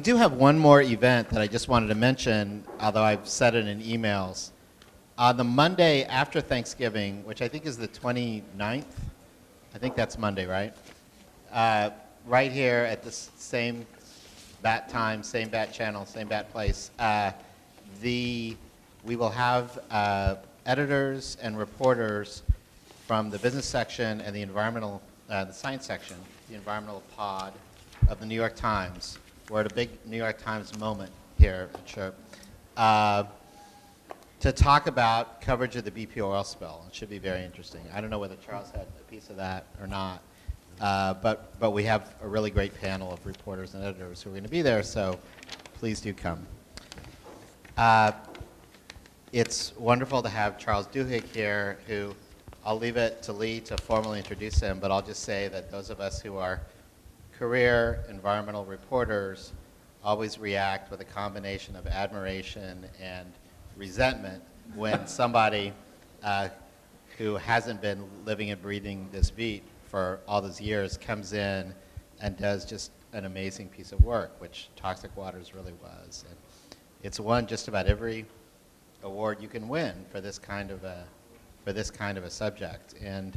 I do have one more event that I just wanted to mention, although I've said it in emails. On the Monday after Thanksgiving, which I think is the 29th, I think that's Monday, right? Right here at the same bat time, same bat channel, same bat place, we will have editors and reporters from the business section and the environmental, the science section, the environmental pod of the New York Times. We're at a big New York Times moment here at SHERP to talk about coverage of the BP oil spill. It should be very interesting. I don't know whether Charles had a piece of that or not, but we have a really great panel of reporters and editors who are going to be there, so please do come. It's wonderful to have Charles Duhigg here, who I'll leave it to Lee to formally introduce him, but I'll just say that those of us who are career environmental reporters always react with a combination of admiration and resentment when somebody who hasn't been living and breathing this beat for all those years comes in and does just an amazing piece of work, which Toxic Waters really was. And it's won just about every award you can win for this kind of a subject, and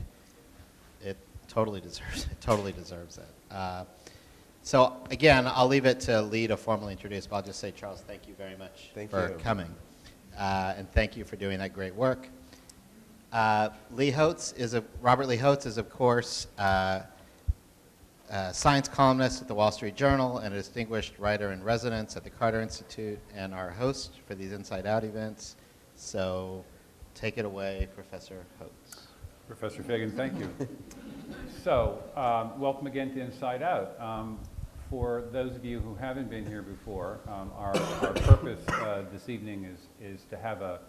it totally deserves it. So again, I'll leave it to Lee to formally introduce, but I'll just say, Charles, thank you very much for coming. And thank you for doing that great work. Robert Lee Hotz is, of course, a science columnist at the Wall Street Journal and a distinguished writer in residence at the Carter Institute and our host for these Inside Out events. So take it away, Professor Hotz. Professor Fagan, thank you. So, welcome again to Inside Out. For those of you who haven't been here before, our purpose this evening is to have a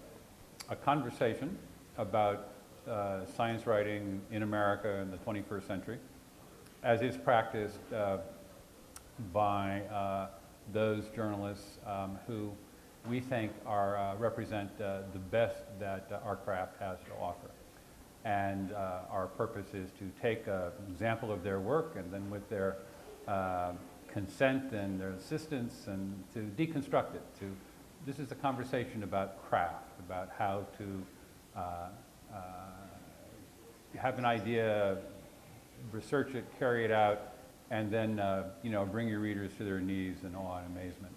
conversation about science writing in America in the 21st century, as is practiced by those journalists who we think represent the best that our craft has to offer. And our purpose is to take an example of their work and then with their consent and their assistance and to deconstruct it. This is a conversation about craft, about how to have an idea, research it, carry it out, and then bring your readers to their knees in awe and amazement.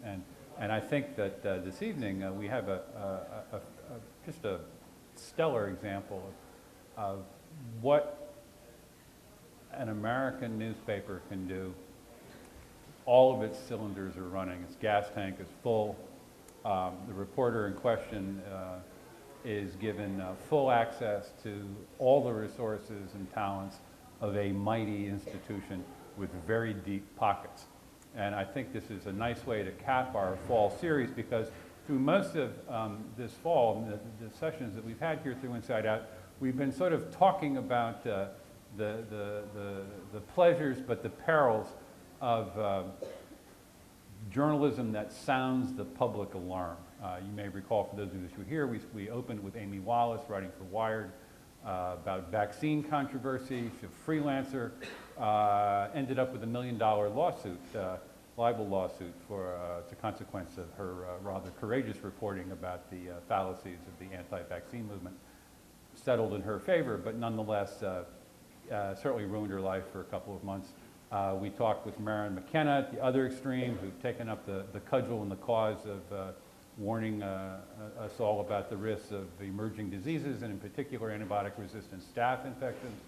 And I think that this evening we have just a stellar example of what an American newspaper can do. All of its cylinders are running. Its gas tank is full. The reporter in question is given full access to all the resources and talents of a mighty institution with very deep pockets. And I think this is a nice way to cap our fall series, because through most of this fall, the sessions that we've had here through Inside Out, we've been sort of talking about the pleasures but the perils of journalism that sounds the public alarm. You may recall, for those of us who are here, we opened with Amy Wallace writing for Wired about vaccine controversy. She's a freelancer, ended up with $1 million lawsuit, libel lawsuit as a consequence of her rather courageous reporting about the fallacies of the anti-vaccine movement. Settled in her favor, but nonetheless certainly ruined her life for a couple of months. We talked with Marion McKenna at the other extreme, who've taken up the cudgel in the cause of warning us all about the risks of emerging diseases, and in particular antibiotic-resistant staph infections.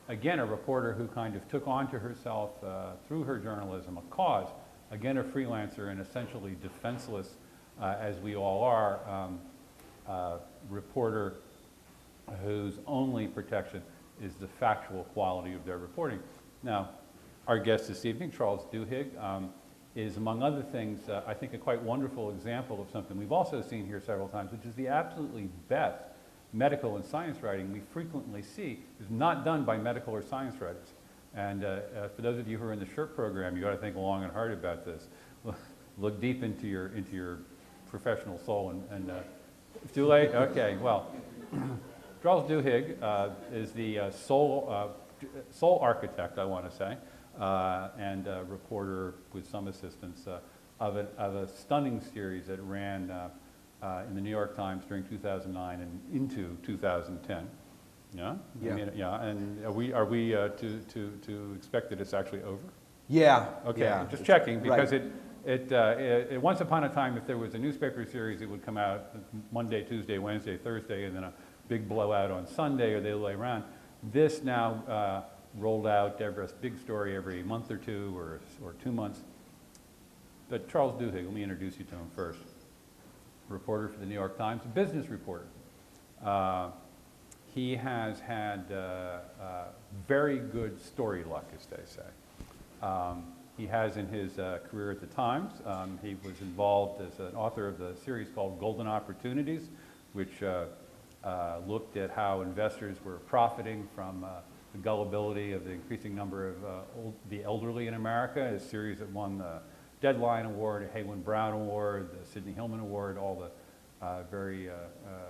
Again, a reporter who kind of took onto herself through her journalism a cause. Again, a freelancer and essentially defenseless, as we all are, reporter whose only protection is the factual quality of their reporting. Now, our guest this evening, Charles Duhigg, is, among other things, I think a quite wonderful example of something we've also seen here several times, which is the absolutely best medical and science writing we frequently see is not done by medical or science writers. And for those of you who are in the SHERP program, you got to think long and hard about this. Look deep into your professional soul. And too late? Okay, well. Charles Duhigg is the sole architect, I want to say, and a reporter with some assistance of a stunning series that ran in the New York Times during 2009 and into 2010. Yeah? Yeah. I mean, yeah, and are we to expect that it's actually over? Yeah. Okay, yeah. just checking, because Right. it once upon a time, if there was a newspaper series, it would come out Monday, Tuesday, Wednesday, Thursday, and then a big blowout on Sunday, or the other way around. This now rolled out, a big story every month or two, or 2 months. But Charles Duhigg, let me introduce you to him first. Reporter for the New York Times, a business reporter. He has had very good story luck, as they say. He has in his career at the Times, he was involved as an author of the series called Golden Opportunities, which looked at how investors were profiting from the gullibility of the increasing number of the elderly in America, a series that won the Deadline Award, a Haywen Brown Award, the Sidney Hillman Award, all the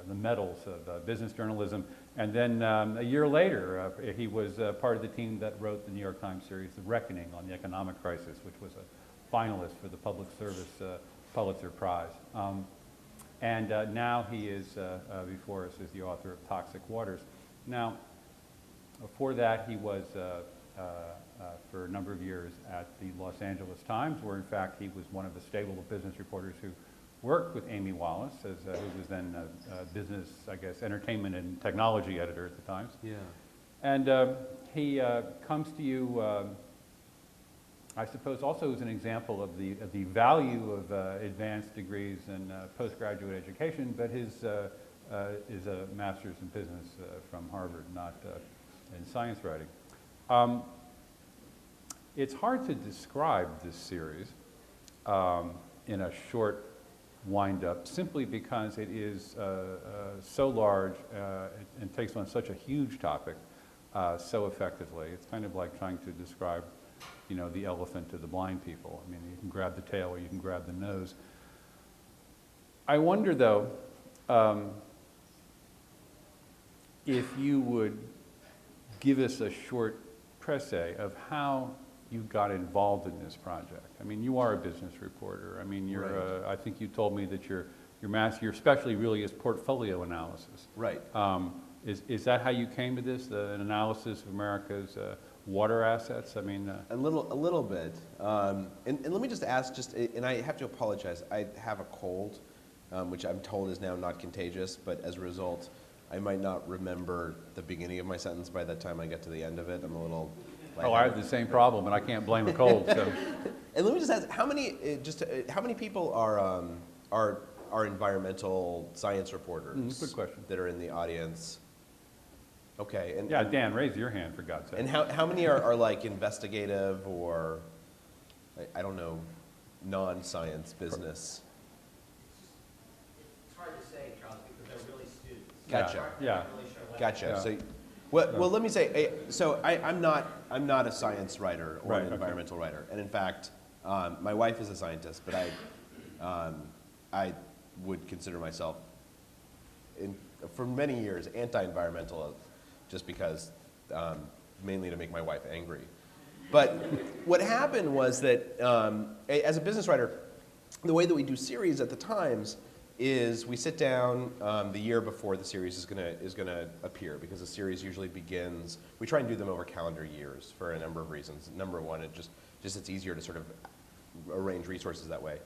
the medals of business journalism. And then a year later, he was part of the team that wrote the New York Times series, The Reckoning, on the economic crisis, which was a finalist for the Public Service Pulitzer Prize. And now he is before us as the author of Toxic Waters. Now, before that, he was for a number of years at the Los Angeles Times, where in fact he was one of the stable of business reporters who worked with Amy Wallace, who was then a business, I guess, entertainment and technology editor at the Times. Yeah. And he comes to you, I suppose, also as an example of the value of advanced degrees and postgraduate education, but his is a master's in business from Harvard, not in science writing. It's hard to describe this series in a short wind-up, simply because it is so large and takes on such a huge topic so effectively. It's kind of like trying to describe, you know, the elephant to the blind people. I mean, you can grab the tail or you can grab the nose. I wonder, though, if you would give us a short précis of how you got involved in this project. I mean, you are a business reporter. I mean, you're. Right. I think you told me that your specialty really is portfolio analysis. Right. Is that how you came to this? An analysis of America's water assets? I mean, A little bit. And let me just ask, and I have to apologize. I have a cold, which I'm told is now not contagious, but as a result, I might not remember the beginning of my sentence by the time I get to the end of it. I'm a little. oh, I have the same problem, and I can't blame a cold. So. And let me just ask, how many people are environmental science reporters? Good question. That are in the audience. Okay. And, Yeah, Dan, raise your hand, for God's sake. And how many are like investigative or, I don't know, non-science business? It's hard to say, Charles, because they're really students. Gotcha. Yeah. I'm not really sure what Gotcha. Yeah. So, well, let me say. So I'm not a science writer or Right, an okay. environmental writer, and in fact, my wife is a scientist, but I would consider myself, for many years, anti-environmental, just because, mainly to make my wife angry. But what happened was that, as a business writer, the way that we do series at the Times is we sit down the year before the series is gonna appear, because the series usually begins. We try and do them over calendar years for a number of reasons. Number one, just it's easier to sort of arrange resources that way.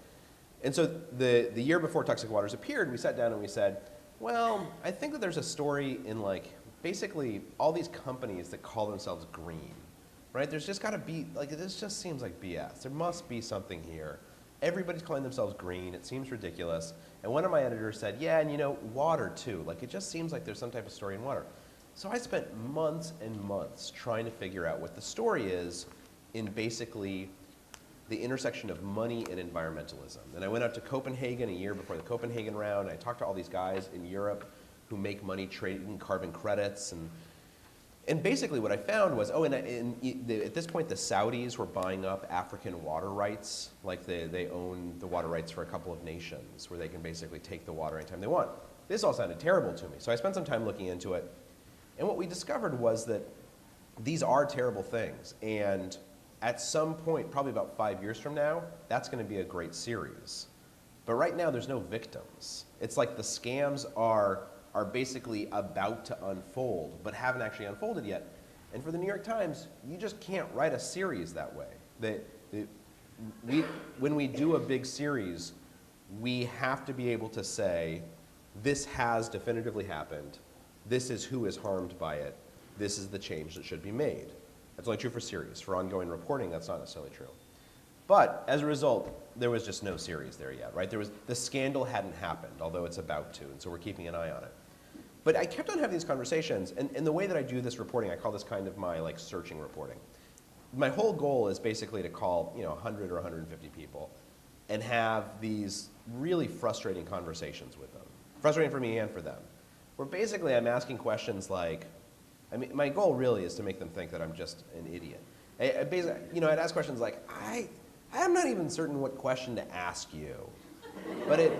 And so the year before Toxic Waters appeared, we sat down and we said, well, I think that there's a story in like basically all these companies that call themselves green, right? There's just got to be, like, this just seems like BS. There must be something here. Everybody's calling themselves green. It seems ridiculous. And one of my editors said, yeah, and you know, water too. Like, it just seems like there's some type of story in water. So I spent months and months trying to figure out what the story is in basically the intersection of money and environmentalism. And I went out to Copenhagen a year before the Copenhagen round. I talked to all these guys in Europe who make money trading carbon credits. And basically what I found was, at this point the Saudis were buying up African water rights. Like they own the water rights for a couple of nations where they can basically take the water anytime they want. This all sounded terrible to me. So I spent some time looking into it. And what we discovered was that these are terrible things. And at some point, probably about 5 years from now, that's going to be a great series. But right now, there's no victims. It's like the scams are basically about to unfold, but haven't actually unfolded yet. And for the New York Times, you just can't write a series that way. When we do a big series, we have to be able to say, this has definitively happened, this is who is harmed by it, this is the change that should be made. That's only true for series. For ongoing reporting, that's not necessarily true. But as a result, there was just no series there yet, right? The scandal hadn't happened, although it's about to, and so we're keeping an eye on it. But I kept on having these conversations, and the way that I do this reporting, I call this kind of my like searching reporting. My whole goal is basically to call 100 or 150 people and have these really frustrating conversations with them. Frustrating for me and for them. Where basically I'm asking questions like, my goal really is to make them think that I'm just an idiot. I'd ask questions like, I'm not even certain what question to ask you. But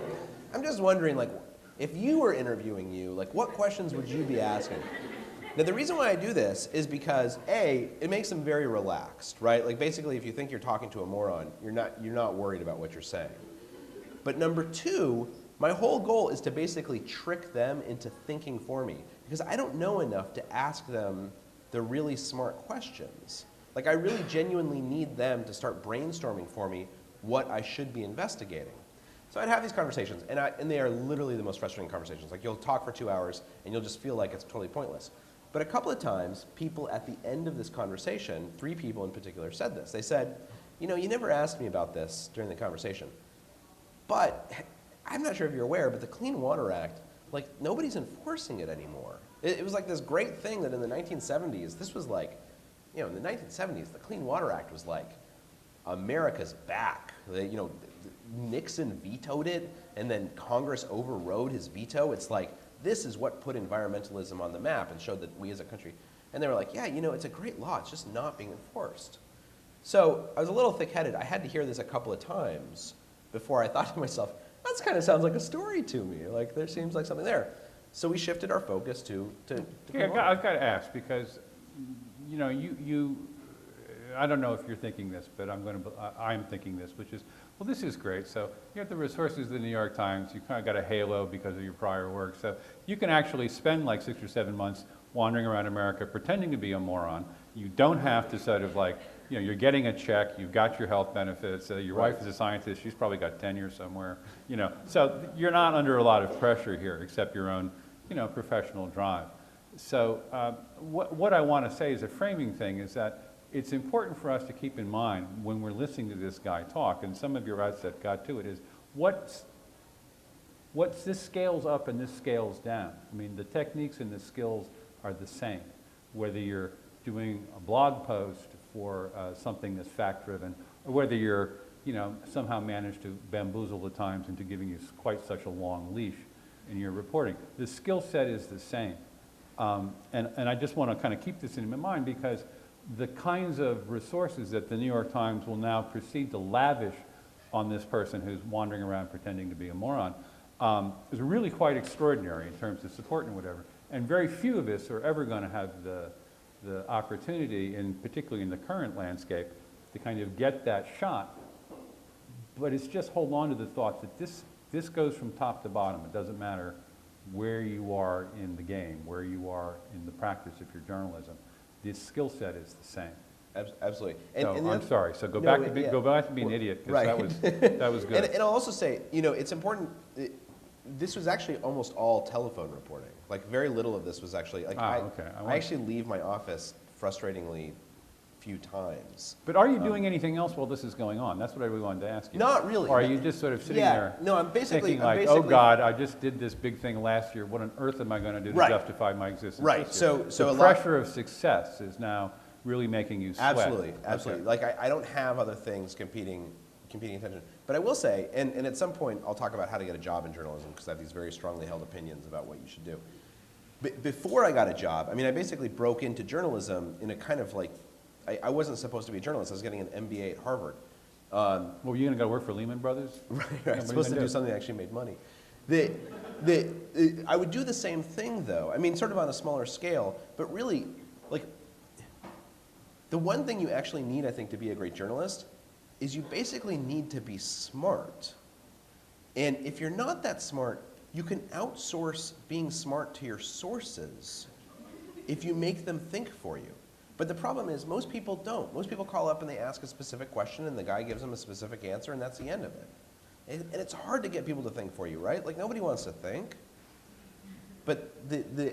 I'm just wondering, like, if you were interviewing you, like, what questions would you be asking? Now, the reason why I do this is because, A, it makes them very relaxed, right? Like, basically, if you think you're talking to a moron, you're not worried about what you're saying. But number two, my whole goal is to basically trick them into thinking for me, because I don't know enough to ask them the really smart questions. Like, I really genuinely need them to start brainstorming for me what I should be investigating. So I'd have these conversations, and they are literally the most frustrating conversations. Like, you'll talk for 2 hours, and you'll just feel like it's totally pointless. But a couple of times, people at the end of this conversation, 3 people in particular, said this. They said, you never asked me about this during the conversation. But I'm not sure if you're aware, but the Clean Water Act, like, nobody's enforcing it anymore. It was like this great thing that in the 1970s, this was like, in the 1970s, the Clean Water Act was like America's back. Nixon vetoed it, and then Congress overrode his veto. It's like, this is what put environmentalism on the map and showed that we as a country, and they were like, yeah, it's a great law, it's just not being enforced. So I was a little thick-headed. I had to hear this a couple of times before I thought to myself, that kind of sounds like a story to me. Like, there seems like something there. So we shifted our focus to Yeah, I've got to ask, because, I don't know if you're thinking this, but I'm thinking this, which is, well, this is great. So you have the resources of the New York Times. You kind of got a halo because of your prior work. So you can actually spend like 6 or 7 months wandering around America pretending to be a moron. You don't have to sort of like, you're getting a check. You've got your health benefits. Your wife is a scientist. She's probably got tenure somewhere. So you're not under a lot of pressure here, except your own, professional drive. So what I want to say as a framing thing is that it's important for us to keep in mind when we're listening to this guy talk, and some of your outset got to it, is what's this scales up and this scales down. I mean, the techniques and the skills are the same, whether you're doing a blog post for something that's fact-driven, or whether you're, somehow managed to bamboozle the Times into giving you quite such a long leash in your reporting. The skill set is the same. And I just want to kind of keep this in my mind, because the kinds of resources that the New York Times will now proceed to lavish on this person who's wandering around pretending to be a moron is really quite extraordinary in terms of support and whatever. And very few of us are ever going to have the opportunity, particularly in the current landscape, to kind of get that shot. But it's just hold on to the thought that this goes from top to bottom. It doesn't matter where you are in the game, where you are in the practice of your journalism. The skill set is the same. Absolutely. I'm sorry. So go back to being an idiot, because right. that was good. And I'll also say, it's important. This was actually almost all telephone reporting. Like, very little of this was actually like I actually leave my office frustratingly few times. But are you doing anything else while this is going on? That's what I really wanted to ask you. Not really. Or are you just sort of sitting there? No, I'm basically thinking oh God, I just did this big thing last year. What on earth am I going to do to justify my existence? Right. So the pressure of success is now really making you sweat. Absolutely. Okay. Like, I don't have other things competing attention. But I will say, and at some point I'll talk about how to get a job in journalism, because I have these very strongly held opinions about what you should do. Before I got a job, I basically broke into journalism in a kind of like, I wasn't supposed to be a journalist. I was getting an MBA at Harvard. Well, were you going to go work for Lehman Brothers? Right. I was supposed to do something that actually made money. I would do the same thing, though. Sort of on a smaller scale, but really, like, The one thing you actually need, I think, to be a great journalist is you basically need to be smart. And if you're not that smart, you can outsource being smart to your sources if you make them think for you. But the problem is most people don't. Most people call up and they ask a specific question and the guy gives them a specific answer and that's the end of it. And it's hard to get people to think for you, right? Like nobody wants to think. But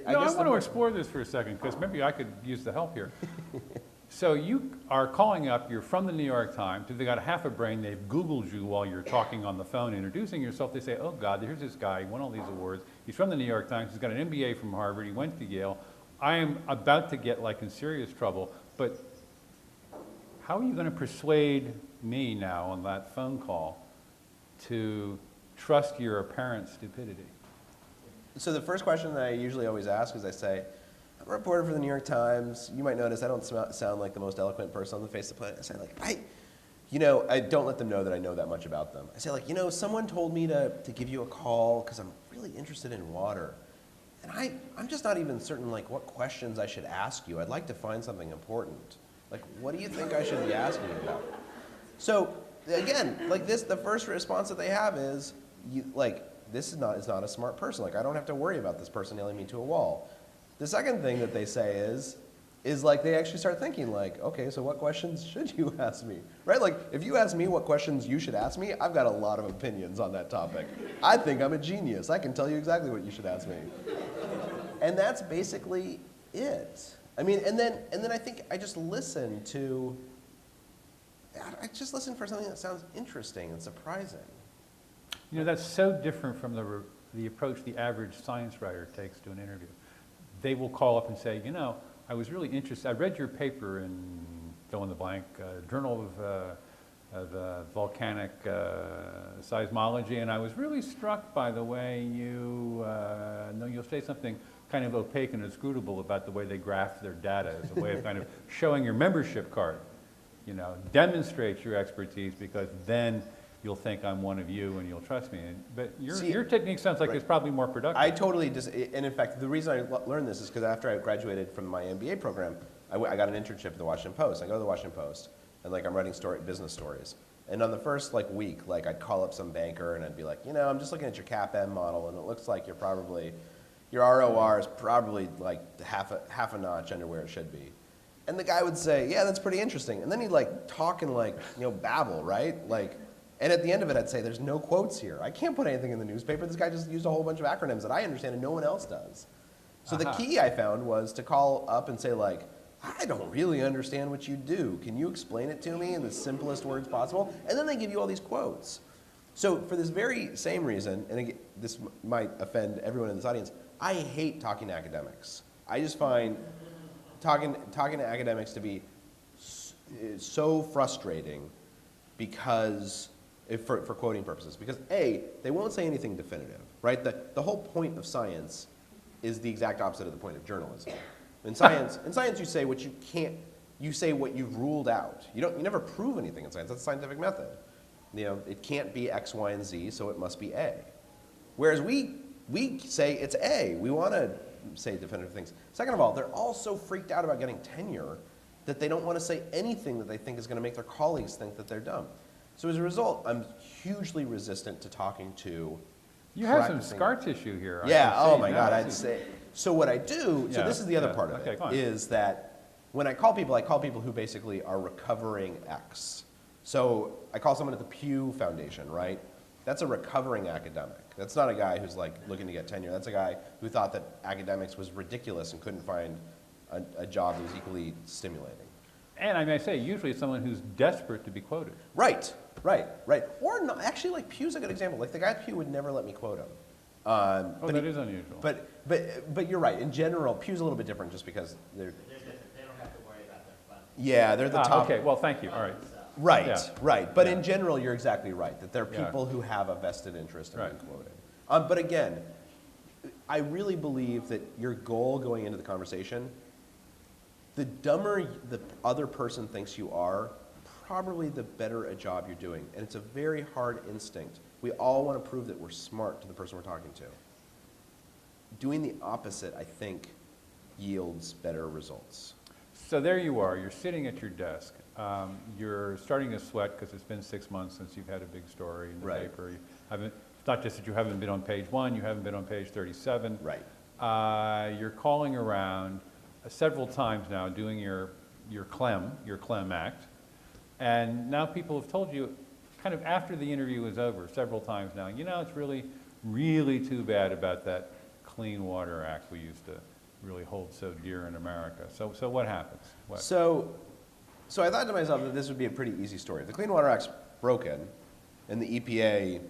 I want to explore this for a second because maybe I could use the help here. So you are calling up, you're from the New York Times, they've got half a brain, they've Googled you while you're talking on the phone, introducing yourself. They say, oh God, here's this guy, he won all these awards, he's from the New York Times, he's got an MBA from Harvard, he went to Yale. I am about to get like in serious trouble, but how are you going to persuade me now on that phone call to trust your apparent stupidity? So the first question that I usually always ask is I say, I'm a reporter for the New York Times. You might notice I don't sound like the most eloquent person on the face of the planet. I say like, I don't let them know that I know that much about them. I say like, someone told me to give you a call because I'm really interested in water. And I'm just not even certain like what questions I should ask you. I'd like to find something important. Like, what do you think I should be asking you about? So again, like this, the first response that they have is, this is not a smart person. Like, I don't have to worry about this person nailing me to a wall. The second thing that they say is like they actually start thinking like, okay, so what questions should you ask me, right? Like, if you ask me what questions you should ask me, I've got a lot of opinions on that topic. I think I'm a genius. I can tell you exactly what you should ask me. And that's basically it. I mean, and then I think I just listen for something that sounds interesting and surprising. That's so different from the approach the average science writer takes to an interview. They will call up and say, I was really interested, I read your paper in, fill in the blank, Journal of Volcanic Seismology, and I was really struck by the way you'll say something kind of opaque and inscrutable about the way they graph their data as a way of kind of showing your membership card. Demonstrate your expertise because then you'll think I'm one of you and you'll trust me. But your technique sounds like it's probably more productive. I totally and in fact, the reason I learned this is because after I graduated from my MBA program, I got an internship at the Washington Post. I go to the Washington Post, and I'm writing business stories. And on the first week, I'd call up some banker and I'd be like, I'm just looking at your CAPM model, and it looks like your ROR is probably half a notch under where it should be. And the guy would say, yeah, that's pretty interesting. And then he'd talk and babble, right? And at the end of it, I'd say, there's no quotes here. I can't put anything in the newspaper. This guy just used a whole bunch of acronyms that I understand and no one else does. So the key I found was to call up and say, I don't really understand what you do. Can you explain it to me in the simplest words possible? And then they give you all these quotes. So for this very same reason, and again, this might offend everyone in this audience, I hate talking to academics. I just find talking to academics to be so frustrating because, for quoting purposes, because A, they won't say anything definitive, right? The whole point of science is the exact opposite of the point of journalism. In science, you say what you can't, you say what you've ruled out. You never prove anything in science. That's the scientific method. It can't be X, Y, and Z, so it must be A. Whereas we say it's A. We want to say definitive things. Second of all, they're all so freaked out about getting tenure that they don't want to say anything that they think is going to make their colleagues think that they're dumb. So as a result, I'm hugely resistant to talking to You have some scar tissue here. Yeah, oh my God, I'd say. So what I do, so this is the other part of it, on. is that when I call people who basically are recovering X. So I call someone at the Pew Foundation, right? That's a recovering academic. That's not a guy who's looking to get tenure. That's a guy who thought that academics was ridiculous and couldn't find a job that was equally stimulating. And I may say, usually it's someone who's desperate to be quoted. Right. Or not, actually, Pew's a good example. The guy at Pew would never let me quote him. That is unusual. But you're right. In general, Pew's a little bit different just because they're different. They don't have to worry about their funding. Yeah, they're the top. Okay, well, thank you. All right. Right. But in general, you're exactly right, that there are people who have a vested interest in being quoted. But again, I really believe that your goal going into the conversation, the dumber the other person thinks you are, probably the better a job you're doing. And it's a very hard instinct. We all want to prove that we're smart to the person we're talking to. Doing the opposite, I think, yields better results. So there you are, you're sitting at your desk. You're starting to sweat because it's been 6 months since you've had a big story in the Right. paper. It's not just that you haven't been on page 1, you haven't been on page 37. Right. You're calling around several times now doing your clem act. And now people have told you, kind of after the interview is over, several times now, it's really, really too bad about that Clean Water Act we used to really hold so dear in America. So what happens? What? So I thought to myself that this would be a pretty easy story. If the Clean Water Act's broken and the EPA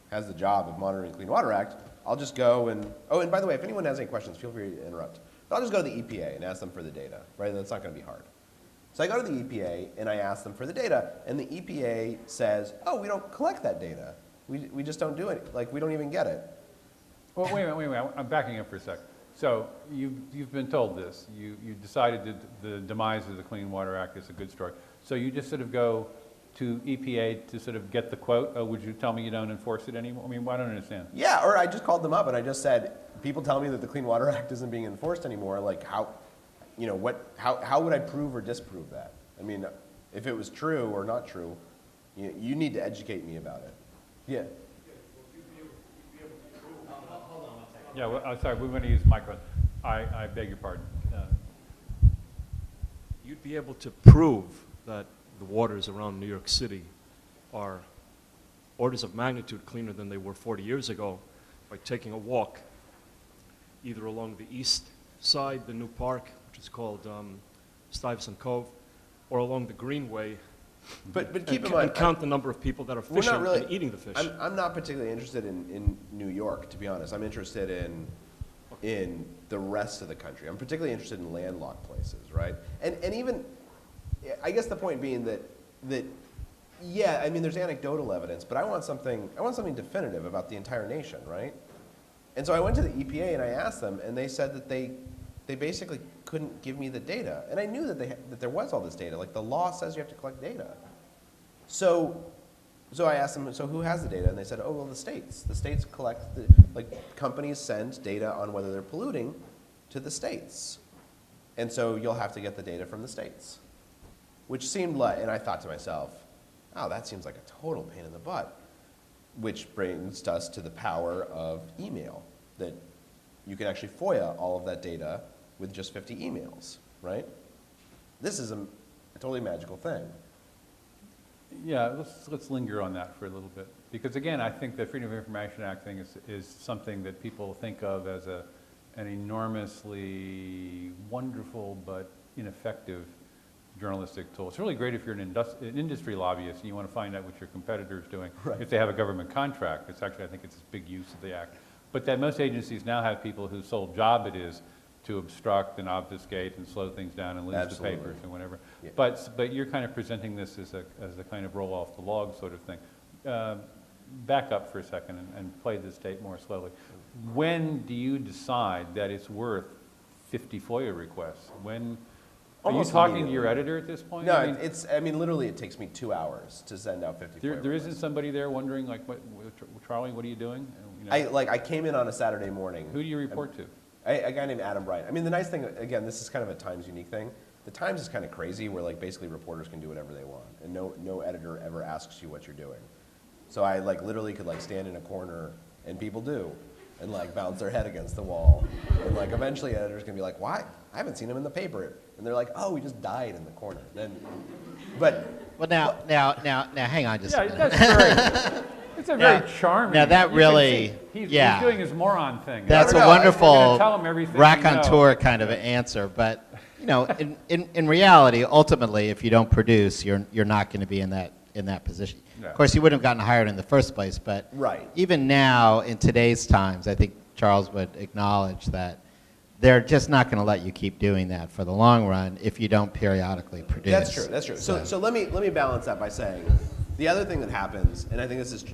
has the job of monitoring the Clean Water Act, I'll just go and, oh, and by the way, if anyone has any questions, feel free to interrupt. But I'll just go to the EPA and ask them for the data, right? That's not going to be hard. So I go to the EPA and I ask them for the data, and the EPA says, oh, we don't collect that data. We just don't do it. Like, we don't even get it. Well, wait a minute. I'm backing up for a second. So you've been told this. You decided that the demise of the Clean Water Act is a good story. So you just sort of go to EPA to sort of get the quote, oh, would you tell me you don't enforce it anymore? I mean, I don't understand. Yeah, or I just called them up and I just said, people tell me that the Clean Water Act isn't being enforced anymore. Like, how would I prove or disprove that? I mean, if it was true or not true, you need to educate me about it. Yeah. Yeah, well, I'm sorry, we're going to use microphone. I beg your pardon. You'd be able to prove that the waters around New York City are orders of magnitude cleaner than they were 40 years ago by taking a walk either along the east side, the new park, which is called Stuyvesant Cove, or along the Greenway. But keep in mind, and count the number of people that are we're fishing not really, and eating the fish. I'm not particularly interested in New York, to be honest. I'm interested in the rest of the country. I'm particularly interested in landlocked places, right? And even, I guess the point being that yeah, I mean, there's anecdotal evidence, but I want something definitive about the entire nation, right? And so I went to the EPA and I asked them, and they said that they basically couldn't give me the data. And I knew that there was all this data. Like, the law says you have to collect data. So I asked them, so who has the data? And they said, oh, well, the states. The states collect, companies send data on whether they're polluting to the states. And so you'll have to get the data from the states. Which seemed like, and I thought to myself, oh, that seems like a total pain in the butt. Which brings us to the power of email, that you can actually FOIA all of that data with just 50 emails, right? This is a totally magical thing. Yeah, let's linger on that for a little bit. Because again, I think the Freedom of Information Act thing is something that people think of as an enormously wonderful but ineffective journalistic tool. It's really great if you're an industry lobbyist and you want to find out what your competitor's doing. Right. If they have a government contract, I think it's a big use of the act. But that most agencies now have people whose sole job it is to obstruct and obfuscate and slow things down and lose Absolutely. the papers and whatever. Yeah. But you're kind of presenting this as a kind of roll off the log sort of thing. Back up for a second and play this tape more slowly. When do you decide that it's worth 50 FOIA requests? When are you Almost talking to immediately. your editor at this point? No, I mean, literally it takes me 2 hours to send out 50 FOIA there isn't requests. somebody there wondering, like, Charlie, what are you doing? You know, I came in on a Saturday morning. who do you report to? A guy named Adam Bryant. I mean, the nice thing, again, this is kind of a Times unique thing. The Times is kind of crazy where, like, basically reporters can do whatever they want, and no editor ever asks you what you're doing. So I, like, literally could, like, stand in a corner, and people do, and, like, bounce their head against the wall. And, like, eventually editors can be like, why? I haven't seen him in the paper. And they're like, oh, he just died in the corner. But Well, now, hang on just a Yeah, minute. that's very, it's a very charming. now that you can really- see he's yeah. doing his moron thing. That's No, a no, wonderful You're gonna tell 'em everything you raconteur kind of an answer, but in reality, ultimately, if you don't produce, you're not going to be in that position. No. Of course, you wouldn't have gotten hired in the first place, but Right. even now, in today's times, I think Charles would acknowledge that they're just not going to let you keep doing that for the long run if you don't periodically produce. That's true. That's true. So let me balance that by saying the other thing that happens, and I think this is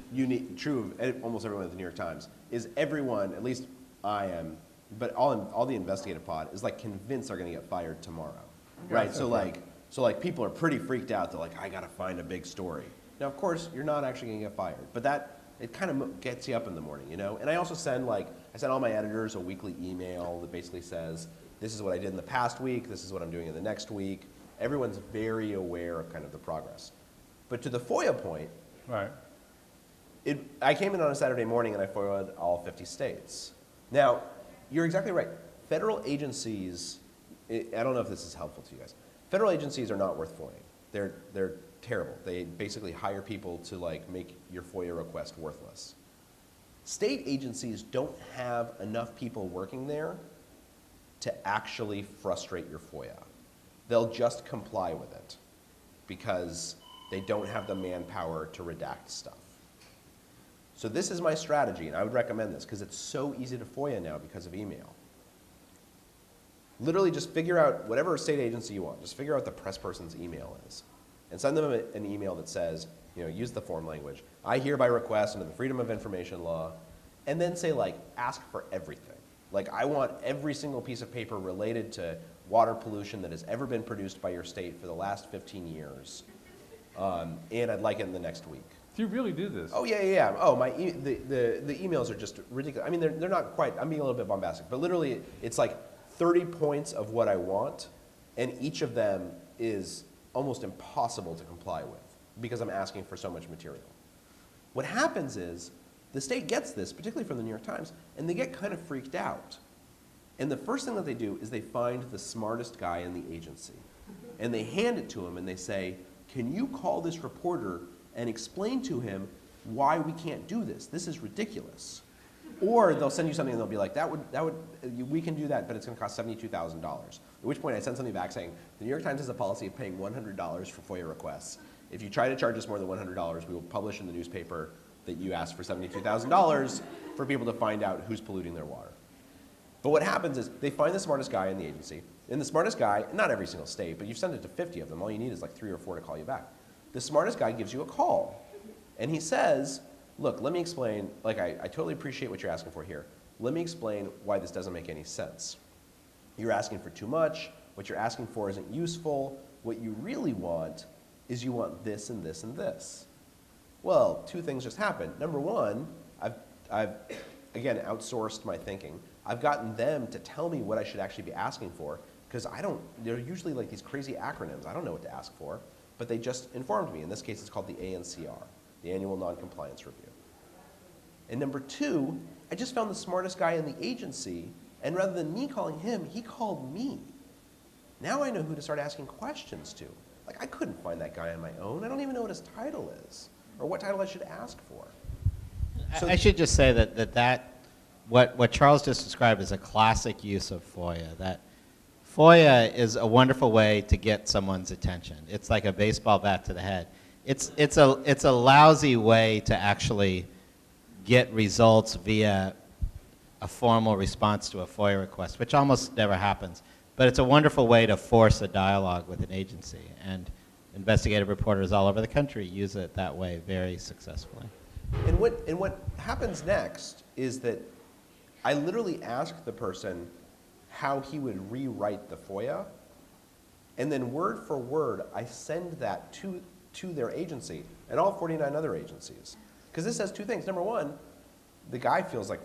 true of almost everyone at the New York Times, is everyone, at least I am, but all the investigative pod is like convinced they're going to get fired tomorrow, right? So like people are pretty freaked out. They're like, I got to find a big story. Now, of course, you're not actually going to get fired, but it kind of gets you up in the morning, you know? And I also send all my editors a weekly email that basically says, this is what I did in the past week, this is what I'm doing in the next week. Everyone's very aware of kind of the progress. But to the FOIA point, Right. I came in on a Saturday morning and I FOIA'd all 50 states. Now, you're exactly right. Federal agencies, I don't know if this is helpful to you guys. Federal agencies are not worth FOIAing. They're terrible. They basically hire people to like make your FOIA request worthless. State agencies don't have enough people working there to actually frustrate your FOIA. They'll just comply with it because they don't have the manpower to redact stuff. So this is my strategy, and I would recommend this because it's so easy to FOIA now because of email. Literally just figure out whatever state agency you want. Just figure out what the press person's email is and send them an email that says, you know, use the form language. I hereby request under the Freedom of Information Law, and then say like, ask for everything. Like I want every single piece of paper related to water pollution that has ever been produced by your state for the last 15 years. And I'd like it in the next week. Do you really do this? Oh yeah. Oh, the emails are just ridiculous. I mean, they're not quite. I'm being a little bit bombastic, but literally, it's like 30 points of what I want, and each of them is almost impossible to comply with because I'm asking for so much material. What happens is the state gets this, particularly from the New York Times, and they get kind of freaked out. And the first thing that they do is they find the smartest guy in the agency, and they hand it to him, and they say, "Can you call this reporter and explain to him why we can't do this? This is ridiculous." Or they'll send you something and they'll be like, we can do that, but it's going to cost $72,000. At which point I send something back saying, the New York Times has a policy of paying $100 for FOIA requests. If you try to charge us more than $100, we will publish in the newspaper that you asked for $72,000 for people to find out who's polluting their water. But what happens is they find the smartest guy in the agency, and the smartest guy, not every single state, but you've sent it to 50 of them, all you need is like 3 or 4 to call you back. The smartest guy gives you a call, and he says, look, let me explain, like I totally appreciate what you're asking for here. Let me explain why this doesn't make any sense. You're asking for too much, what you're asking for isn't useful, what you really want is you want this and this and this. Well, 2 things just happened. Number 1, I've again, outsourced my thinking. I've gotten them to tell me what I should actually be asking for, because they're usually like these crazy acronyms. I don't know what to ask for, but they just informed me. In this case, it's called the ANCR, the Annual Non-Compliance Review. And number 2, I just found the smartest guy in the agency, and rather than me calling him, he called me. Now I know who to start asking questions to. Like, I couldn't find that guy on my own. I don't even know what his title is, or what title I should ask for. So I should just say that what Charles just described is a classic use of FOIA. That FOIA is a wonderful way to get someone's attention. It's like a baseball bat to the head. It's a lousy way to actually get results via a formal response to a FOIA request, which almost never happens. But it's a wonderful way to force a dialogue with an agency, and investigative reporters all over the country use it that way very successfully. And what happens next is that I literally ask the person how he would rewrite the FOIA, and then word for word, I send that to their agency and all 49 other agencies. Because this says 2 things. Number 1, the guy feels like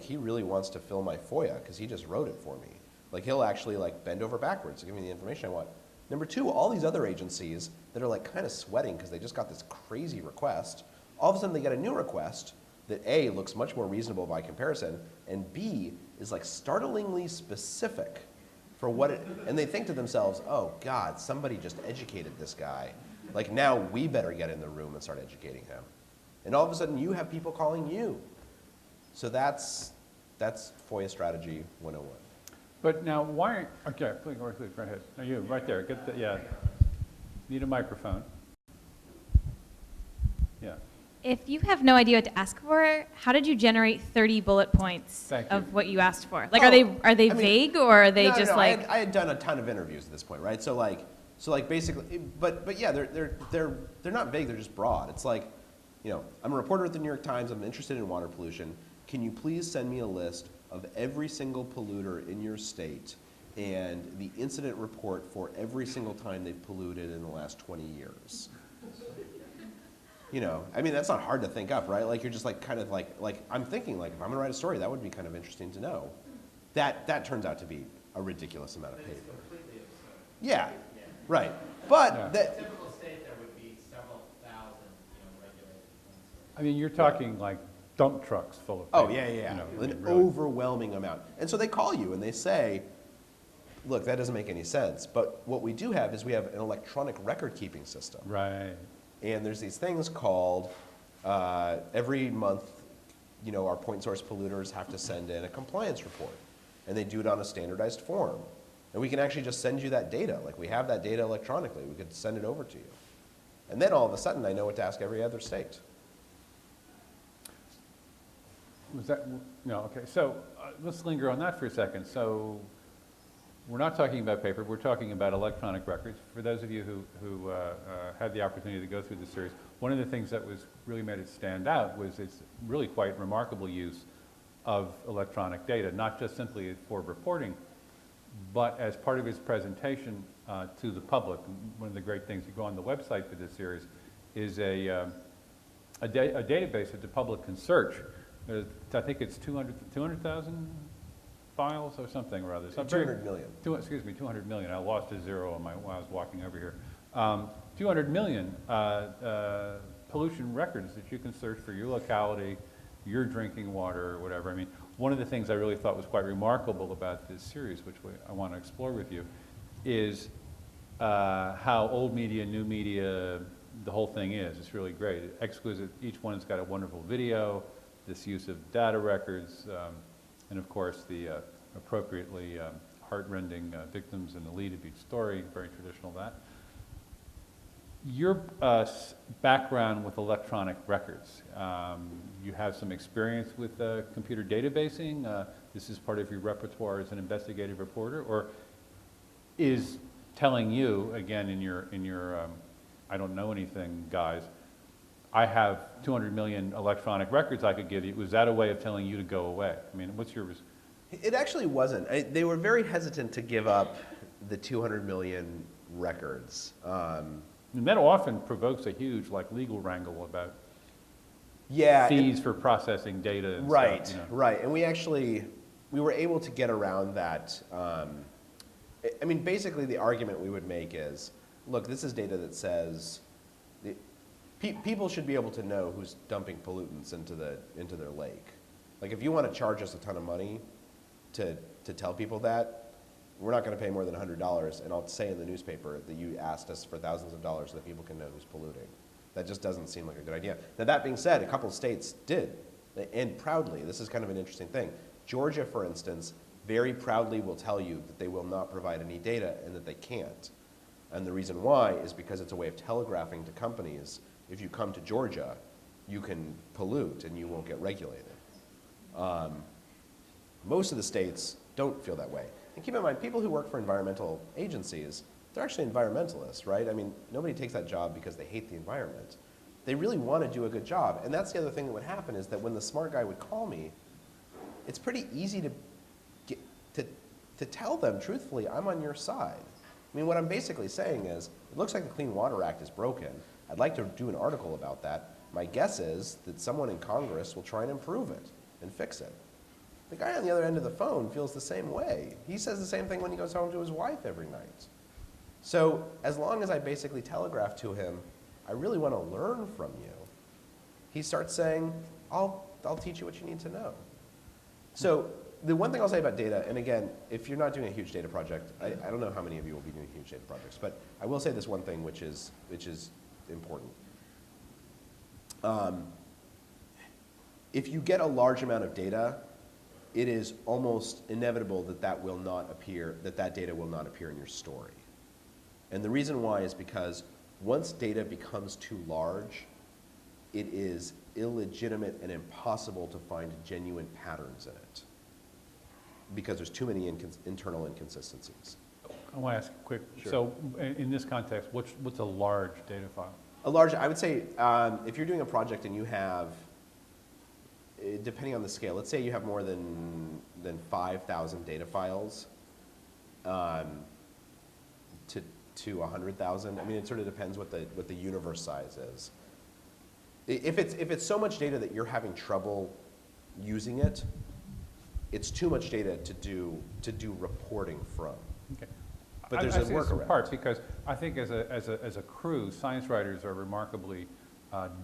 he really wants to fill my FOIA because he just wrote it for me. Like he'll actually like bend over backwards to give me the information I want. Number 2, all these other agencies that are like kind of sweating because they just got this crazy request, all of a sudden they get a new request that A, looks much more reasonable by comparison, and B, is like startlingly specific for what it, and they think to themselves, oh God, somebody just educated this guy. Like now we better get in the room and start educating him. And all of a sudden you have people calling you. So that's FOIA strategy 101. But now, why? Okay, please, go ahead. No, you, right there. Get the, yeah. Need a microphone. Yeah. If you have no idea what to ask for, how did you generate 30 bullet points Thank you. of what you asked for? Like, Oh, are they I mean, vague, or are they No, just no, like? I had done a ton of interviews at this point, right? So like basically, but yeah, they're not vague. They're just broad. It's like, you know, I'm a reporter at the New York Times. I'm interested in water pollution. Can you please send me a list of every single polluter in your state and the incident report for every single time they've polluted in the last 20 years? You know, I mean, that's not hard to think up, right? Like you're just like kind of like I'm thinking like if I'm gonna write a story, that would be kind of interesting to know. That turns out to be a ridiculous amount of But it's paper. completely absurd. Yeah, Yeah. right. But Yeah. In a that, typical state, there would be several thousand, regulated ones. I mean, you're talking like dump trucks full of oh, paper, yeah, yeah, yeah. you know, I An mean, really. overwhelming amount. And so they call you and they say, look, that doesn't make any sense. But what we do have is we have an electronic record keeping system. Right. And there's these things called, every month, our point source polluters have to send in a compliance report. And they do it on a standardized form. And we can actually just send you that data. Like, we have that data electronically. We could send it over to you. And then all of a sudden, I know what to ask every other state. Was that, no, okay, so let's linger on that for a second. So we're not talking about paper, we're talking about electronic records. For those of you who had the opportunity to go through the series, one of the things that really made it stand out was its really quite remarkable use of electronic data, not just simply for reporting, but as part of his presentation to the public. One of the great things, you go on the website for this series, is a database that the public can search. I think it's 200,000 files or something or other. 200 million. 200 million. I lost a zero on while I was walking over here. 200 million pollution records that you can search for your locality, your drinking water, or whatever. I mean, one of the things I really thought was quite remarkable about this series, which I want to explore with you, is how old media, new media, the whole thing is. It's really great. Exquisite. Each one's got a wonderful video, this use of data records, and of course the appropriately heart-rending victims in the lead of each story, very traditional that. Your background with electronic records, you have some experience with computer databasing. This is part of your repertoire as an investigative reporter, or is telling you, again, in your I don't know anything, guys, I have 200 million electronic records I could give you. Was that a way of telling you to go away? I mean, what's your... It actually wasn't. They were very hesitant to give up the 200 million records. And that often provokes a huge legal wrangle about Yeah. fees for processing data and Right, stuff. right. And we were able to get around that. I mean, basically the argument we would make is, look, this is data that says people should be able to know who's dumping pollutants into their lake. Like, if you want to charge us a ton of money to tell people that, we're not going to pay more than $100, and I'll say in the newspaper that you asked us for thousands of dollars so that people can know who's polluting. That just doesn't seem like a good idea. Now, that being said, a couple states did, and proudly. This is kind of an interesting thing. Georgia, for instance, very proudly will tell you that they will not provide any data and that they can't. And the reason why is because it's a way of telegraphing to companies, if you come to Georgia, you can pollute and you won't get regulated. Most of the states don't feel that way. And keep in mind, people who work for environmental agencies, they're actually environmentalists, right? I mean, nobody takes that job because they hate the environment. They really want to do a good job. And that's the other thing that would happen, is that when the smart guy would call me, it's pretty easy to tell them, truthfully, I'm on your side. I mean, what I'm basically saying is, it looks like the Clean Water Act is broken. I'd like to do an article about that. My guess is that someone in Congress will try and improve it and fix it. The guy on the other end of the phone feels the same way. He says the same thing when he goes home to his wife every night. So as long as I basically telegraph to him, I really want to learn from you, he starts saying, I'll teach you what you need to know. So the one thing I'll say about data, and again, if you're not doing a huge data project, I don't know how many of you will be doing huge data projects, but I will say this one thing which is important. If you get a large amount of data, it is almost inevitable that that data will not appear in your story. And the reason why is because once data becomes too large, it is illegitimate and impossible to find genuine patterns in it, because there's too many internal inconsistencies. I want to ask a quick, Sure. so in this context, what's a large data file? I would say, if you're doing a project and you have, depending on the scale, let's say you have more than 5,000 data files to 100,000. I mean, it sort of depends what the universe size is. If it's so much data that you're having trouble using it, it's too much data to do reporting from. Okay. But there's I a see this in workaround. parts because I think as a crew, science writers are remarkably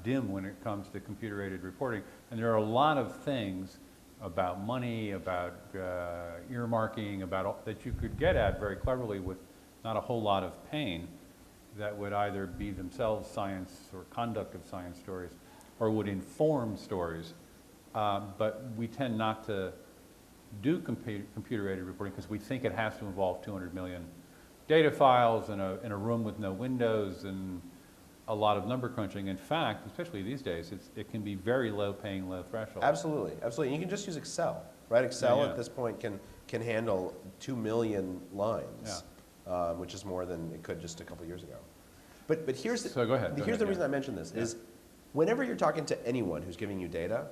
dim when it comes to computer-aided reporting. And there are a lot of things about money, about earmarking, that you could get at very cleverly with not a whole lot of pain that would either be themselves science or conduct of science stories or would inform stories. But we tend not to do computer-aided reporting because we think it has to involve 200 million data files in a room with no windows and a lot of number crunching. In fact, especially these days, it can be very low paying, low threshold. Absolutely, absolutely. You can just use Excel, right? Excel Yeah. at this point can handle 2 million lines, which is more than it could just a couple years ago. But here's the, So go ahead. here's the reason I mention this is whenever you're talking to anyone who's giving you data,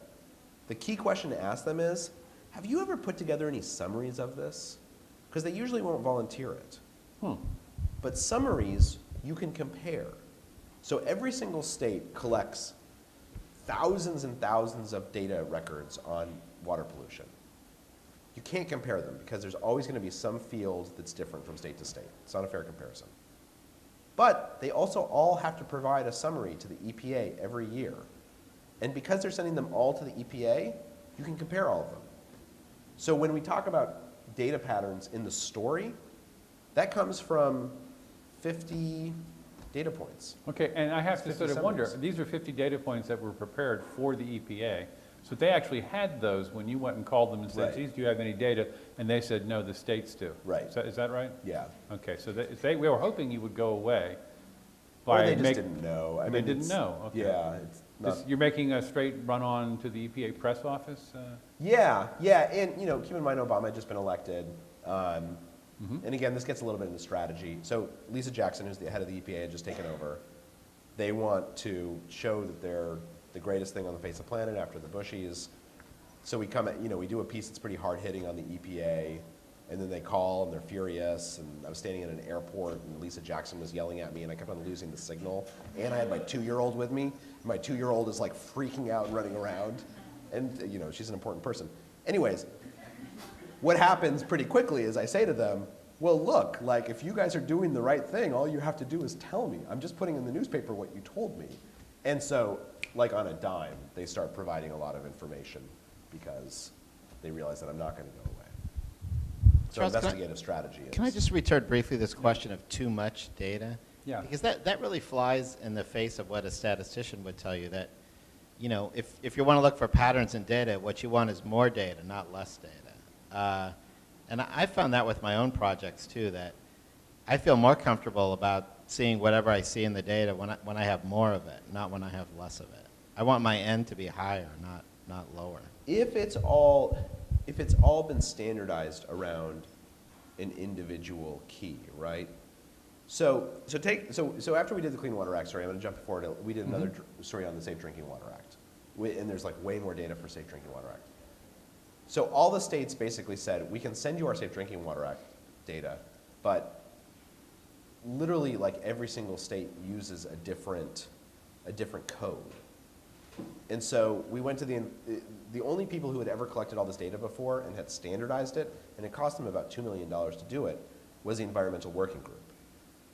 the key question to ask them is, have you ever put together any summaries of this? Because they usually won't volunteer it. But summaries, you can compare. So every single state collects thousands and thousands of data records on water pollution. You can't compare them because there's always going to be some field that's different from state to state. It's not a fair comparison. But they also all have to provide a summary to the EPA every year. And because they're sending them all to the EPA, you can compare all of them. So when we talk about data patterns in the story, that comes from 50 data points. Okay, and I have to 50 sort of wonder, summaries. these are 50 data points that were prepared for the EPA. So they actually had those when you went and called them and said, Right. geez, do you have any data? And they said, no, the states do. Right. Is that right? Yeah. Okay, so we were hoping you would go away Or by they just didn't know. I They mean, didn't it's- know, okay. Yeah. It's not, You're making a straight run-on to the EPA press office? yeah, and keep in mind Obama had just been elected. And again, this gets a little bit into strategy. So Lisa Jackson, who's the head of the EPA, had just taken over. They want to show that they're the greatest thing on the face of the planet after the Bushies. So we we do a piece that's pretty hard-hitting on the EPA, and then they call and they're furious, and I was standing in an airport and Lisa Jackson was yelling at me and I kept on losing the signal. And I had my 2-year-old with me. My 2-year-old is like freaking out and running around. And she's an important person. Anyways, what happens pretty quickly is I say to them, well, look, like if you guys are doing the right thing, all you have to do is tell me. I'm just putting in the newspaper what you told me. And so, like on a dime, they start providing a lot of information because they realize that I'm not going to go away. So Charles, investigative strategy is. Can I just return briefly this question of too much data? Yeah. Because that really flies in the face of what a statistician would tell you, that if you want to look for patterns in data, what you want is more data, not less data. And I found that with my own projects too, that I feel more comfortable about seeing whatever I see in the data when I have more of it, not when I have less of it. I want my N to be higher, not lower. If it's all been standardized around an individual key, right? So after we did the Clean Water Act, sorry, I'm going to jump forward. We did another story on the Safe Drinking Water Act, and there's like way more data for Safe Drinking Water Act. So all the states basically said, we can send you our Safe Drinking Water Act data, but literally like every single state uses a different code. And so we went to the only people who had ever collected all this data before and had standardized it, and it cost them about $2 million to do it, was the Environmental Working Group.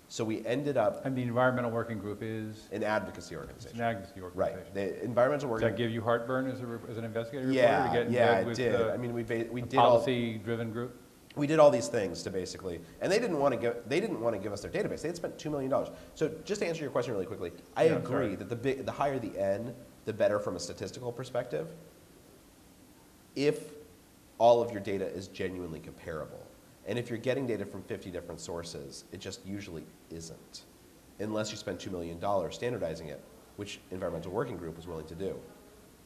So we ended up And the Environmental Working Group is an advocacy an organization. advocacy organization. Right. The Environmental Does Working that give you heartburn as an investigative Yeah, reporter to get in yeah, bed it with did. a I mean, we did policy-driven group? We did all these things to basically, and they didn't want to give us their database. They had spent $2 million. So just to answer your question really quickly, I Yeah, agree sorry. that the higher the N, the better from a statistical perspective, if all of your data is genuinely comparable. And if you're getting data from 50 different sources, it just usually isn't, unless you spend $2 million standardizing it, which Environmental Working Group was willing to do.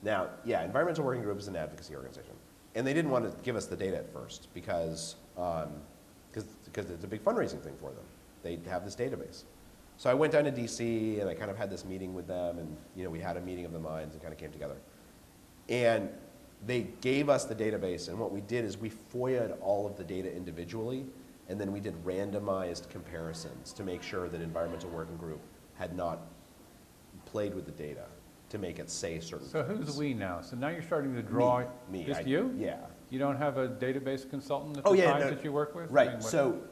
Now, yeah, Environmental Working Group is an advocacy organization. And they didn't want to give us the data at first because it's a big fundraising thing for them. They have this database. So I went down to DC and I kind of had this meeting with them, and we had a meeting of the minds and kind of came together. And they gave us the database, and what we did is we FOIA'd all of the data individually, and then we did randomized comparisons to make sure that Environmental Working Group had not played with the data to make it say certain So things. who's we now? So now you're starting to draw, Me. just you? Yeah. You don't have a database consultant at Oh, the yeah, Times no, that you work with? I Right. mean, what-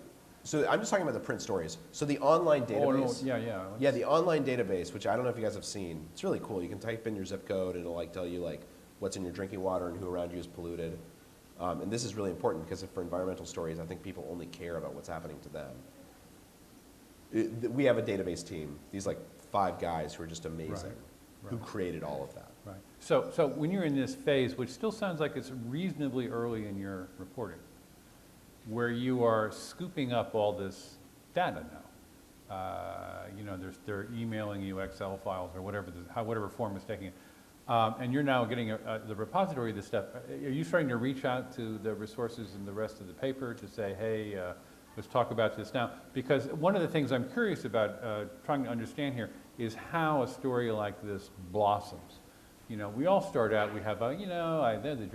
So I'm just talking about the print stories. So the online Oh, no, database. yeah. Yeah, the online database, which I don't know if you guys have seen. It's really cool. You can type in your zip code, and it'll like tell you like what's in your drinking water and who around you is polluted. And this is really important because for environmental stories, I think people only care about what's happening to them. We have a database team. These like 5 guys who are just amazing, who right. created all of that. Right. So when you're in this phase, which still sounds like it's reasonably early in your reporting, where you are scooping up all this data now, you know, they're emailing you Excel files or whatever form is taking it, and you're now getting the repository of this stuff. Are you starting to reach out to the resources in the rest of the paper to say, hey, let's talk about this now? Because one of the things I'm curious about trying to understand here is how a story like this blossoms. You know, we all start out, we have, you know, the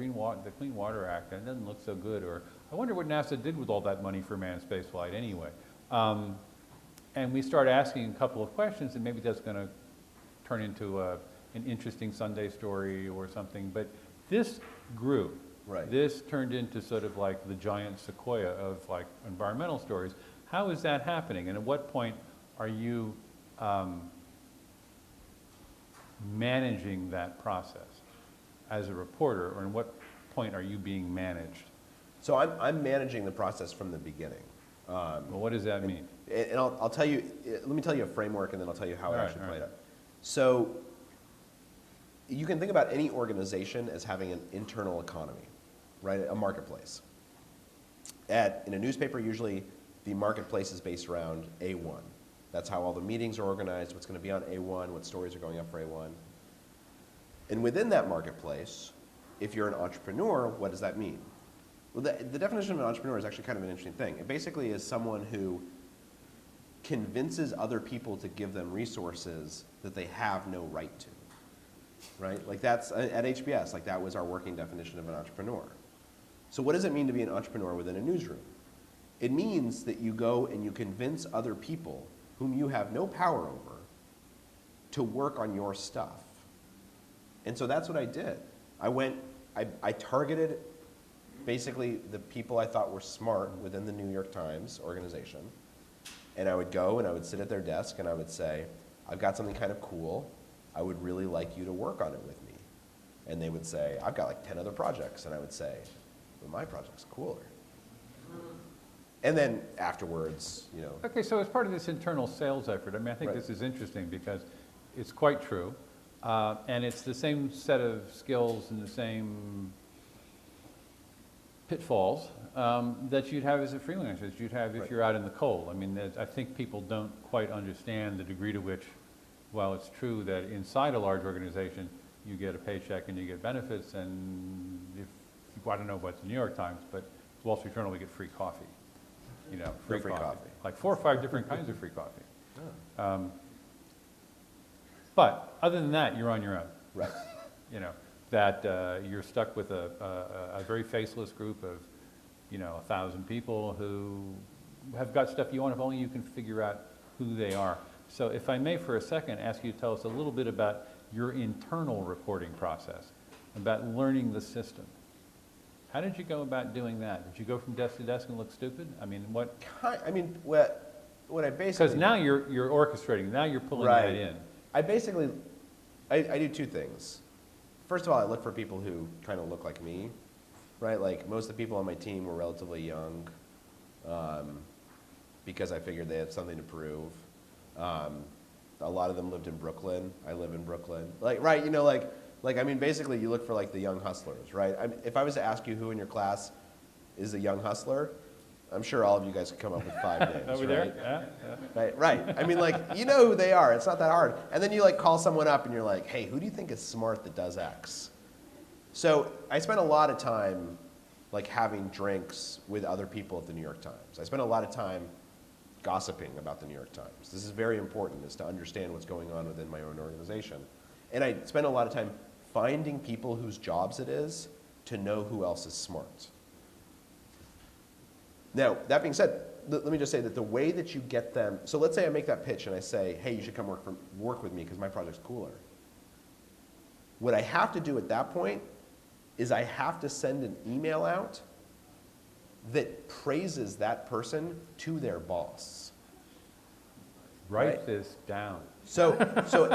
Clean Water Act, and it doesn't look so good, or I wonder what NASA did with all that money for manned spaceflight anyway. And we start asking a couple of questions, and maybe that's going to turn into an interesting Sunday story or something. But this grew. Right. This turned into sort of like the giant sequoia of like environmental stories. How is that happening? And at what point are you managing that process as a reporter, or in what point are you being managed? So I'm managing the process from the beginning. Well, what does that mean? And I'll tell you, let me tell you a framework, and then I'll tell you how it All right, actually all played right. out. So you can think about any organization as having an internal economy, right? A marketplace. In a newspaper, usually the marketplace is based around A1. That's how all the meetings are organized, what's going to be on A1, what stories are going up for A1. And within that marketplace, if you're an entrepreneur, what does that mean? Well, the definition of an entrepreneur is actually kind of an interesting thing. It basically is someone who convinces other people to give them resources that they have no right to, right? Like that's, at HBS, like that was our working definition of an entrepreneur. So what does it mean to be an entrepreneur within a newsroom? It means that you go and you convince other people whom you have no power over to work on your stuff. And so that's what I did. I targeted basically the people I thought were smart within the New York Times organization. And I would go and I would sit at their desk and I would say, I've got something kind of cool. I would really like you to work on it with me. And they would say, I've got like 10 other projects. And I would say, well, my project's cooler. And then afterwards, you know. Okay, so as part of this internal sales effort, I mean, I think Right. this is interesting because it's quite true. And it's the same set of skills and the same pitfalls that you'd have as a freelancer, as you'd have if Right. you're out in the cold. I mean, I think people don't quite understand the degree to which, while it's true that inside a large organization, you get a paycheck and you get benefits, and if, I don't know what's the New York Times, but Wall Street Journal, we get free coffee. You know, free coffee. Like 4 or 5 different kinds of free coffee. But other than that, you're on your own. Right. You know, that you're stuck with a very faceless group of, you know, 1,000 people who have got stuff you want if only you can figure out who they are. So if I may for a second ask you to tell us a little bit about your internal reporting process, about learning the system. How did you go about doing that? Did you go from desk to desk and look stupid? I mean, what? I mean, what I basically... Because now you're orchestrating, now you're pulling Right. that in. I basically, I do 2 things. First of all, I look for people who kind of look like me, right? Like most of the people on my team were relatively young because I figured they had something to prove. A lot of them lived in Brooklyn. I live in Brooklyn. Like, right, you know, like I mean, basically you look for like the young hustlers, right? I mean, if I was to ask you who in your class is a young hustler, I'm sure all of you guys could come up with 5 names, Over right? there? Yeah. Right. I mean, like, you know who they are. It's not that hard. And then you like call someone up and you're like, hey, who do you think is smart that does X? So I spent a lot of time like having drinks with other people at the New York Times. I spent a lot of time gossiping about the New York Times. This is very important, is to understand what's going on within my own organization. And I spent a lot of time finding people whose jobs it is to know who else is smart. Now, that being said, let me just say that the way that you get them, so let's say I make that pitch and I say, hey, you should come work with me because my project's cooler. What I have to do at that point is I have to send an email out that praises that person to their boss. Write Right. this down. So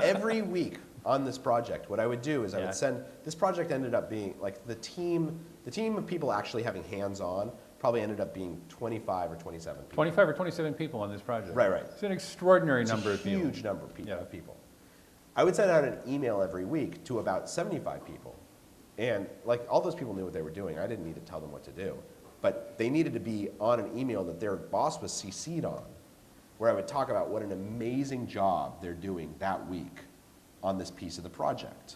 every week on this project, what I would do is I Yeah. would send, this project ended up being, like the team of people actually having hands-on probably ended up being 25 or 27 people. 25 or 27 people on this project. Right, right. It's an extraordinary It's number a of people. huge number of Yeah. people. I would send out an email every week to about 75 people. And like all those people knew what they were doing. I didn't need to tell them what to do. But they needed to be on an email that their boss was CC'd on, where I would talk about what an amazing job they're doing that week on this piece of the project.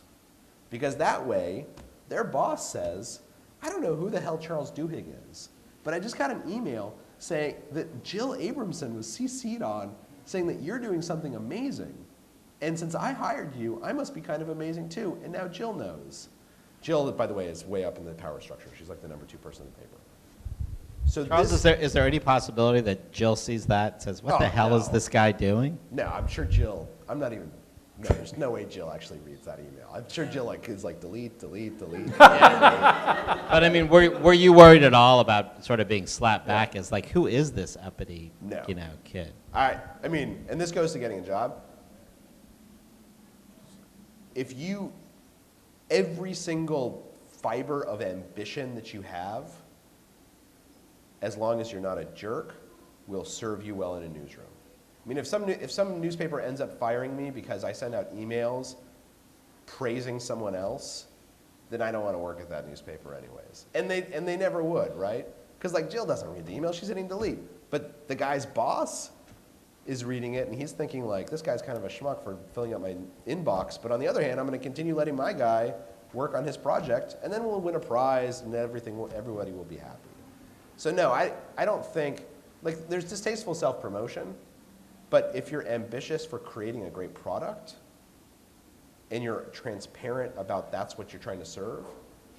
Because that way, their boss says, I don't know who the hell Charles Duhigg is, but I just got an email saying that Jill Abramson was CC'd on, saying that you're doing something amazing. And since I hired you, I must be kind of amazing too, and now Jill knows. Jill, by the way, is way up in the power structure. She's like the number 2 person in the paper. So Charles, this, is there any possibility that Jill sees that and says, what Oh, the hell is no. this guy doing? no, I'm sure Jill, I'm not even, no, there's no way Jill actually reads that email. I'm sure Jill is like delete, delete, delete. But I mean, were you worried at all about sort of being slapped back as like, who is this uppity, No. kid? I mean, and this goes to getting a job. If you, every single fiber of ambition that you have, as long as you're not a jerk, will serve you well in a newsroom. I mean, if some newspaper ends up firing me because I send out emails praising someone else, then I don't want to work at that newspaper anyways. And they never would, right? Because like Jill doesn't read the email, she's hitting delete. But the guy's boss is reading it, and he's thinking like, this guy's kind of a schmuck for filling up my inbox. But on the other hand, I'm going to continue letting my guy work on his project, and then we'll win a prize, and everybody will be happy. So no, I don't think, like, there's distasteful self-promotion, but if you're ambitious for creating a great product, and you're transparent about that's what you're trying to serve,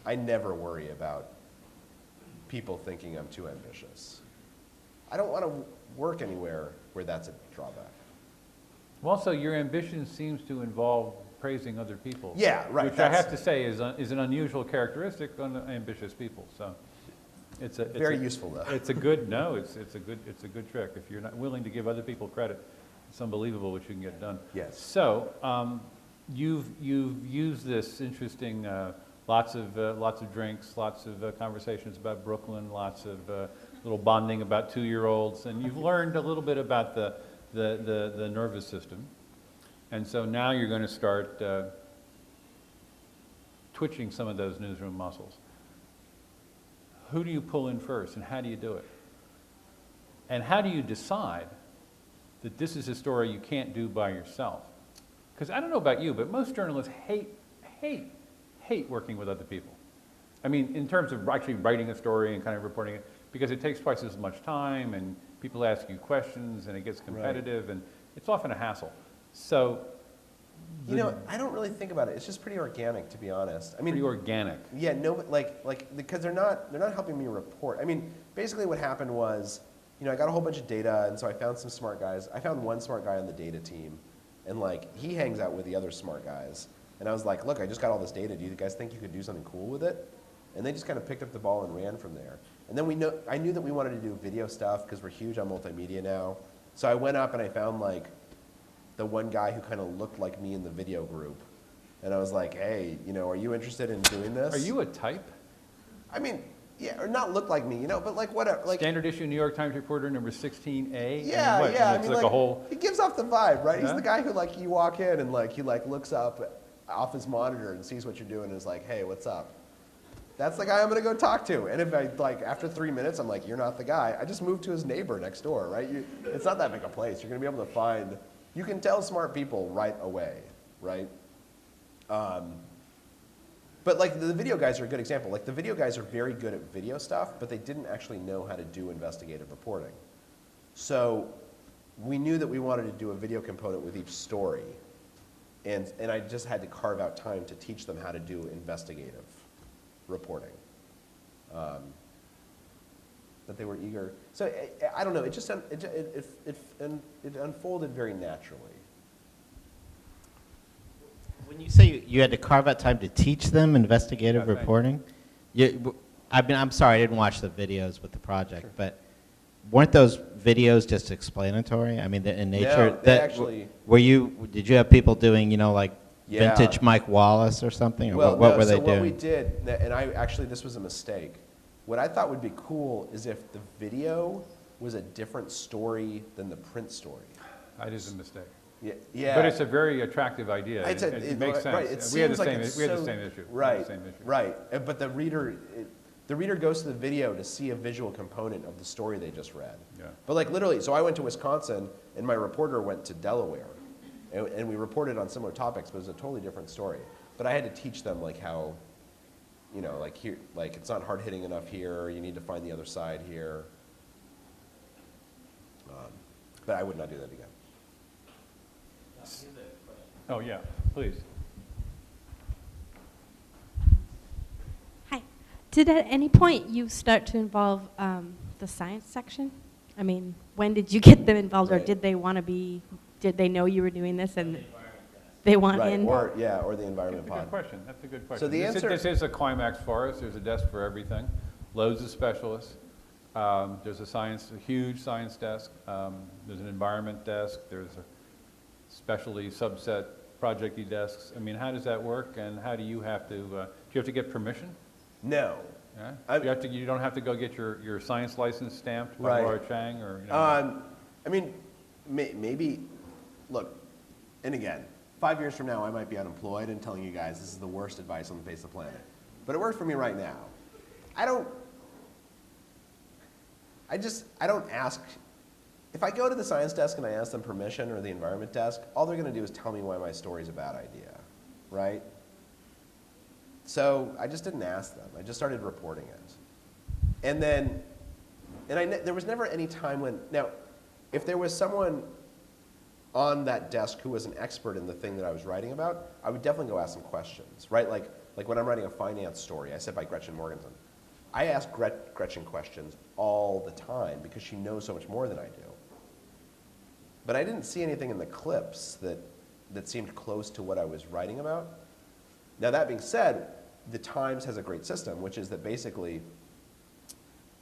I never worry about people thinking I'm too ambitious. I don't want to work anywhere where that's a drawback. Well, also, your ambition seems to involve praising other people. Yeah, right, Which I that's- have to say is an unusual characteristic on ambitious people. So, it's a Very useful, though. It's a good it's a good trick. If you're not willing to give other people credit, it's unbelievable what you can get done. Yes. So, you've used this interesting lots of drinks, lots of conversations about Brooklyn, lots of little bonding about 2-year-olds, and you've learned a little bit about the nervous system. And so now you're going to start twitching some of those newsroom muscles. Who do you pull in first, and how do you do it? And how do you decide that this is a story you can't do by yourself? Because I don't know about you, but most journalists hate working with other people. I mean, in terms of actually writing a story and kind of reporting it, because it takes twice as much time, and people ask you questions, and it gets competitive, and it's often a hassle. So, You know, I don't really think about it. It's just pretty organic, to be honest. I mean, pretty organic. yeah, no, but like because they're not helping me report. I mean, basically what happened was, you know, I got a whole bunch of data, and so I found some smart guys. I found one smart guy on the data team, and like he hangs out with the other smart guys. And I was like, look, I just got all this data. Do you guys think you could do something cool with it? And they just kind of picked up the ball and ran from there. And then I knew that we wanted to do video stuff because we're huge on multimedia now. So I went up and I found like the one guy who kind of looked like me in the video group. And I was like, hey, you know, are you interested in doing this? Are you a type? I mean, yeah, or not look like me, you know, but like whatever. Like, Standard issue New York Times reporter number 16A? yeah, And what? yeah. And it's like a whole, he gives off the vibe, right? He's Yeah? the guy who like you walk in and like he like looks up off his monitor and sees what you're doing and is like, hey, what's up? That's the guy I'm gonna go talk to. And if I like after 3 minutes I'm like, you're not the guy, I just moved to his neighbor next door, right? It's not that big a place. You're gonna be able to find. You can tell smart people right away, right? But like the video guys are a good example. Like the video guys are very good at video stuff, but they didn't actually know how to do investigative reporting. So we knew that we wanted to do a video component with each story. And I just had to carve out time to teach them how to do investigative reporting. But they were eager. So I don't know. It just it unfolded very naturally. When you say you had to carve out time to teach them investigative Yeah, thank you. reporting, I'm sorry, I didn't watch the videos with the project, but weren't those videos just explanatory? I mean, in nature, No, they actually- did you have people doing, like Yeah. vintage Mike Wallace or something? Or Well, what no, were they so what we doing? did, and this was a mistake. What I thought would be cool is if the video was a different story than the print story. That is a mistake. Yeah. But it's a very attractive idea. It's It makes sense. Right, it We had the seems like same, it's we had the so- same issue. We had the Right, same issue. right. But the reader goes to the video to see a visual component of the story they just read. Yeah. But like literally, so I went to Wisconsin and my reporter went to Delaware, and we reported on similar topics, but it was a totally different story. But I had to teach them like how, like here, like it's not hard hitting enough here. You need to find the other side here. But I would not do that again. Oh, yeah, please. Hi. Did at any point you start to involve the science section? I mean, when did you get them involved, or Right. did they want to be? Did they know you were doing this and they want Right, in? or the environment That's a good pod. question. That's a good question. So the answer- This is a climax for us. There's a desk for everything, loads of specialists. There's a huge science desk. There's an environment desk. There's a specialty subset project-y desks. I mean, how does that work, and how do you have to, do you have to get permission? No. Yeah? You don't have to go get your science license stamped by Right. Laura Chang, or, I mean, maybe, look, and again, 5 years from now, I might be unemployed and telling you guys this is the worst advice on the face of the planet. But it works for me right now. I don't ask, if I go to the science desk and I ask them permission, or the environment desk, all they're going to do is tell me why my story's a bad idea, right? So I just didn't ask them. I just started reporting it. And then, there was never any time when, now, if there was someone on that desk who was an expert in the thing that I was writing about, I would definitely go ask some questions, right? Like when I'm writing a finance story, I said by Gretchen Morgenson. I ask Gretchen questions all the time because she knows so much more than I do. But I didn't see anything in the clips that seemed close to what I was writing about. Now that being said, the Times has a great system, which is that basically,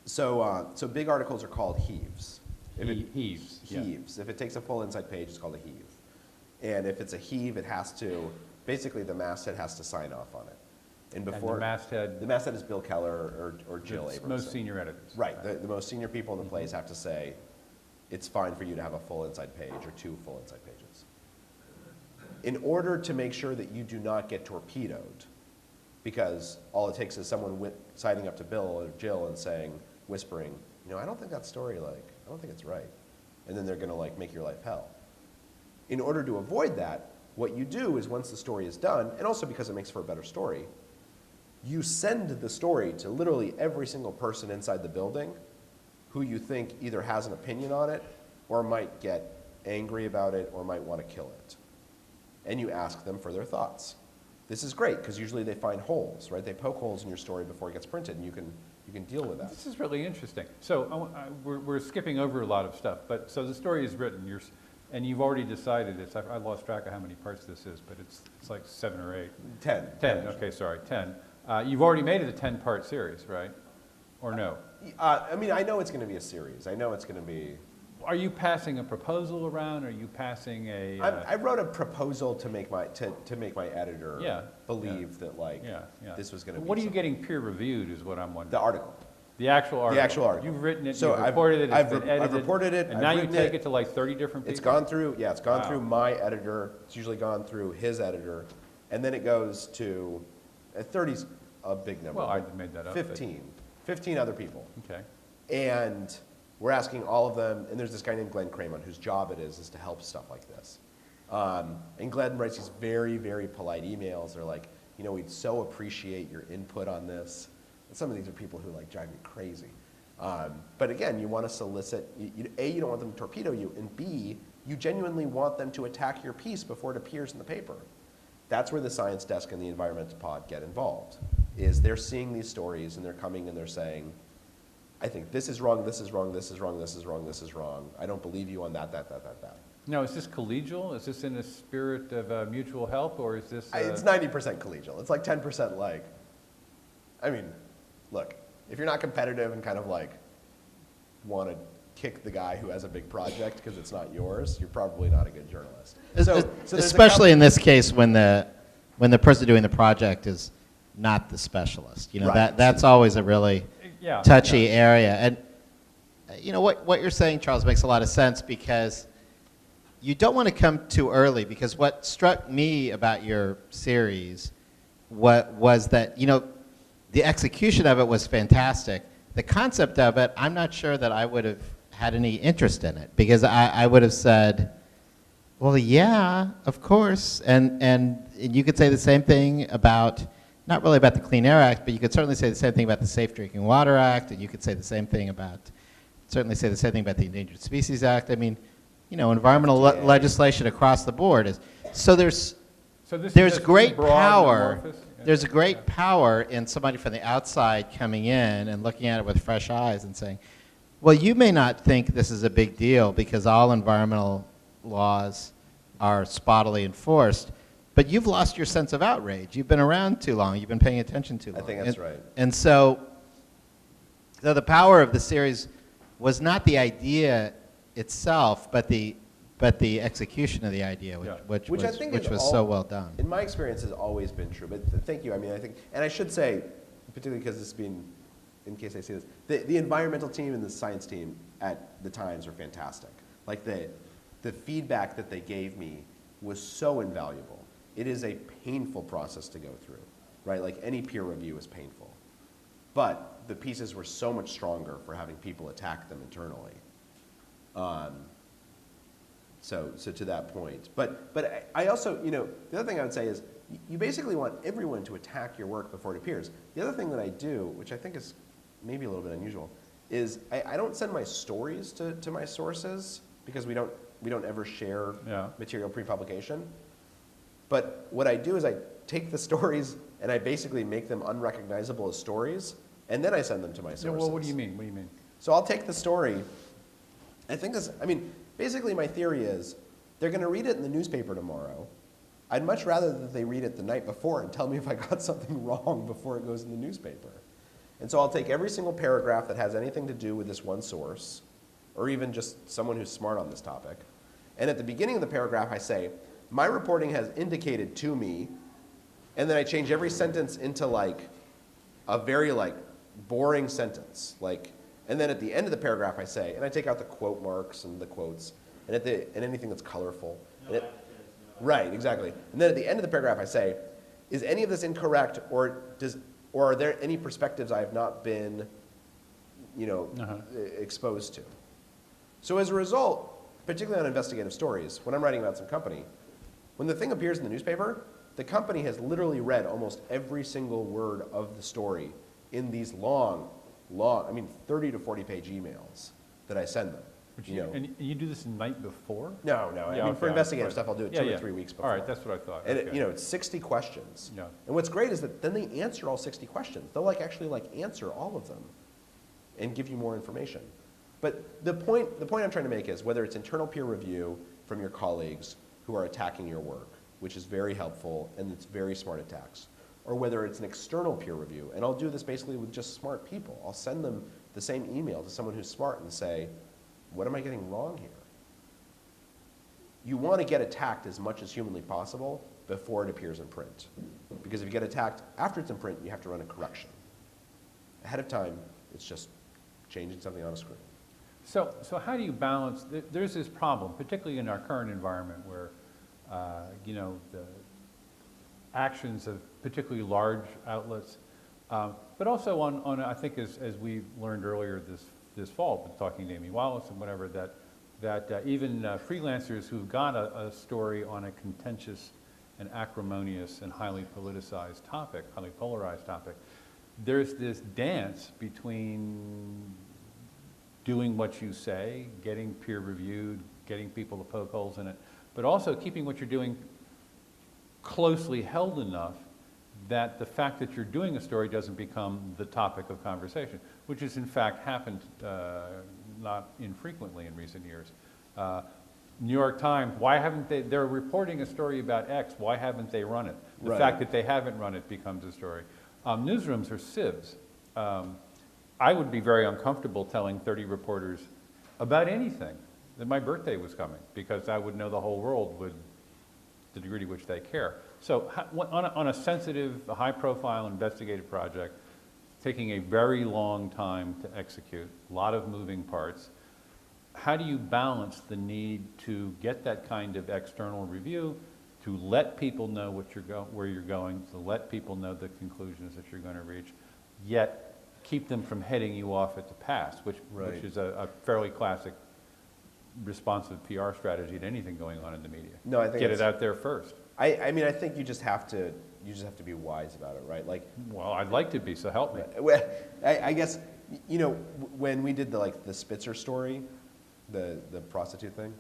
so big articles are called heaves. Heaves. Yeah. Heaves. If it takes a full inside page, it's called a heave. And if it's a heave, it has to, basically the masthead has to sign off on it. And before the masthead- the masthead is Bill Keller or Jill It's Abramson. most senior editors. Right. The most senior people in the place have to say, it's fine for you to have a full inside page or 2 full inside pages. In order to make sure that you do not get torpedoed, because all it takes is someone signing up to Bill or Jill and saying, whispering, I don't think that story, I don't think it's right. And then they're going to make your life hell. In order to avoid that, what you do is once the story is done, and also because it makes for a better story, you send the story to literally every single person inside the building who you think either has an opinion on it or might get angry about it or might want to kill it. And you ask them for their thoughts. This is great because usually they find holes, right? They poke holes in your story before it gets printed, and you can deal with that. This is really interesting. So we're skipping over a lot of stuff, but so the story is written, and you've already decided it's, I lost track of how many parts this is, but it's like 7 or 8. 10. 10, okay, sorry, 10. You've already made it a 10-part series, right? Or no? I mean, I know it's going to be a series. I know it's going to be. Are you passing a proposal around? Are you passing a? I wrote a proposal to make my editor Yeah, believe that this was going to be. What are you something. getting peer reviewed is what I'm wondering. The article. The actual article. The actual article. You've written it, So you've reported it, it's I've been edited. reported it, And I've now you written take it. it to like 30 different people? It's gone through. Yeah, it's gone Wow. through my editor. It's usually gone through his editor, and then it goes to 30's a big number. Well, I made that up. but- 15 other people. Okay. And we're asking all of them, and there's this guy named Glenn Cramon whose job it is to help stuff like this. And Glenn writes these very, very polite emails. They're like, we'd so appreciate your input on this. And some of these are people who drive me crazy. But again, you want to solicit, A, you don't want them to torpedo you, and B, you genuinely want them to attack your piece before it appears in the paper. That's where the science desk and the environmental pod get involved, is they're seeing these stories and they're coming and they're saying, I think this is wrong, this is wrong, this is wrong, this is wrong, this is wrong. I don't believe you on that. Now, is this collegial? Is this in a spirit of mutual help, or is this? It's 90% collegial. It's like 10% like, I mean, look, if you're not competitive and kind of like want to kick the guy who has a big project because it's not yours, you're probably not a good journalist. So there's Especially in this case when the person doing the project is not the specialist. You know, Right. that's always a really Yeah, touchy yeah. area. And you know what you're saying, Charles, makes a lot of sense because you don't want to come too early, because what struck me about your series was that, you know, the execution of it was fantastic. The concept of it, I'm not sure that I would have had any interest in it, because I would have said, well, yeah, of course. And you could say the same thing about, not really about the Clean Air Act, but you could certainly say the same thing about the Safe Drinking Water Act, and you could say the same thing about, certainly say the same thing about the Endangered Species Act. I mean, you know, environmental legislation across the board is, so there's So this there's is just great broad and power. amorphous? Yeah. There's a great power in somebody from the outside coming in and looking at it with fresh eyes and saying, well, you may not think this is a big deal because all environmental laws are spottily enforced, but you've lost your sense of outrage. You've been around too long. You've been paying attention too long. I think that's right. And so the power of the series was not the idea itself, but the execution of the idea, Yeah. Which I think which is was all- so well done. In my experience, has always been true. But thank you. I mean, I think, and I should say, particularly because this is being, in case I say this, the environmental team and the science team at the Times are fantastic. Like the feedback that they gave me was so invaluable. It is a painful process to go through, right? Like any peer review is painful. But the pieces were so much stronger for having people attack them internally. So to that point. But I also, you know, the other thing I would say is you basically want everyone to attack your work before it appears. The other thing that I do, which I think is maybe a little bit unusual, is I don't send my stories to my sources because we don't ever share Yeah. material pre-publication. But what I do is I take the stories and I basically make them unrecognizable as stories, and then I send them to my Yeah, sources. well, what do you mean? What do you mean? So I'll take the story. Basically my theory is they're going to read it in the newspaper tomorrow. I'd much rather that they read it the night before and tell me if I got something wrong before it goes in the newspaper. And so I'll take every single paragraph that has anything to do with this one source, or even just someone who's smart on this topic. And at the beginning of the paragraph, I say, my reporting has indicated to me, and then I change every sentence into like a very like boring sentence. And then at the end of the paragraph, I say, and I take out the quote marks and the quotes, and anything that's colorful. Right, exactly. And then at the end of the paragraph, I say, is any of this incorrect, or are there any perspectives I have not been, exposed to? So as a result, particularly on investigative stories, when I'm writing about some company, when the thing appears in the newspaper, the company has literally read almost every single word of the story in these long, 30 to 40 page emails that I send them. And you do this the night before? No. Yeah, For okay, investigative right. stuff, I'll do it Yeah, 2 yeah. or 3 weeks before. All right, that's what I thought. And Okay. it's 60 questions. Yeah. And what's great is that then they answer all 60 questions. They'll actually answer all of them and give you more information. But the point I'm trying to make is whether it's internal peer review from your colleagues who are attacking your work, which is very helpful and it's very smart attacks, or whether it's an external peer review, and I'll do this basically with just smart people. I'll send them the same email to someone who's smart and say, what am I getting wrong here? You want to get attacked as much as humanly possible before it appears in print. Because if you get attacked after it's in print, you have to run a correction. Ahead of time, it's just changing something on a screen. So how do you balance, there's this problem, particularly in our current environment where, the actions of particularly large outlets, but also on I think as we learned earlier this fall, talking to Amy Wallace and whatever, that even freelancers who've got a story on a contentious and acrimonious and highly politicized topic, highly polarized topic, there's this dance between doing what you say, getting peer reviewed, getting people to poke holes in it, but also keeping what you're doing closely held enough that the fact that you're doing a story doesn't become the topic of conversation, which has in fact happened not infrequently in recent years. New York Times, why haven't they, they're reporting a story about X, why haven't they run it? The Right. fact that they haven't run it becomes a story. Newsrooms are sieves. I would be very uncomfortable telling 30 reporters about anything, that my birthday was coming, because I would know the whole world would, the degree to which they care. So on a sensitive, a high-profile investigative project, taking a very long time to execute, a lot of moving parts, how do you balance the need to get that kind of external review, to let people know where you're going, to let people know the conclusions that you're going to reach, yet keep them from heading you off at the pass, which Right. is a fairly classic responsive PR strategy to anything going on in the media. No, I think Get it it's- out there first. I mean, I think you just have to be wise about it, right? Like, Well, I'd like to be, so help me. well, I guess, you know, when we did the Spitzer story, the prostitute thing.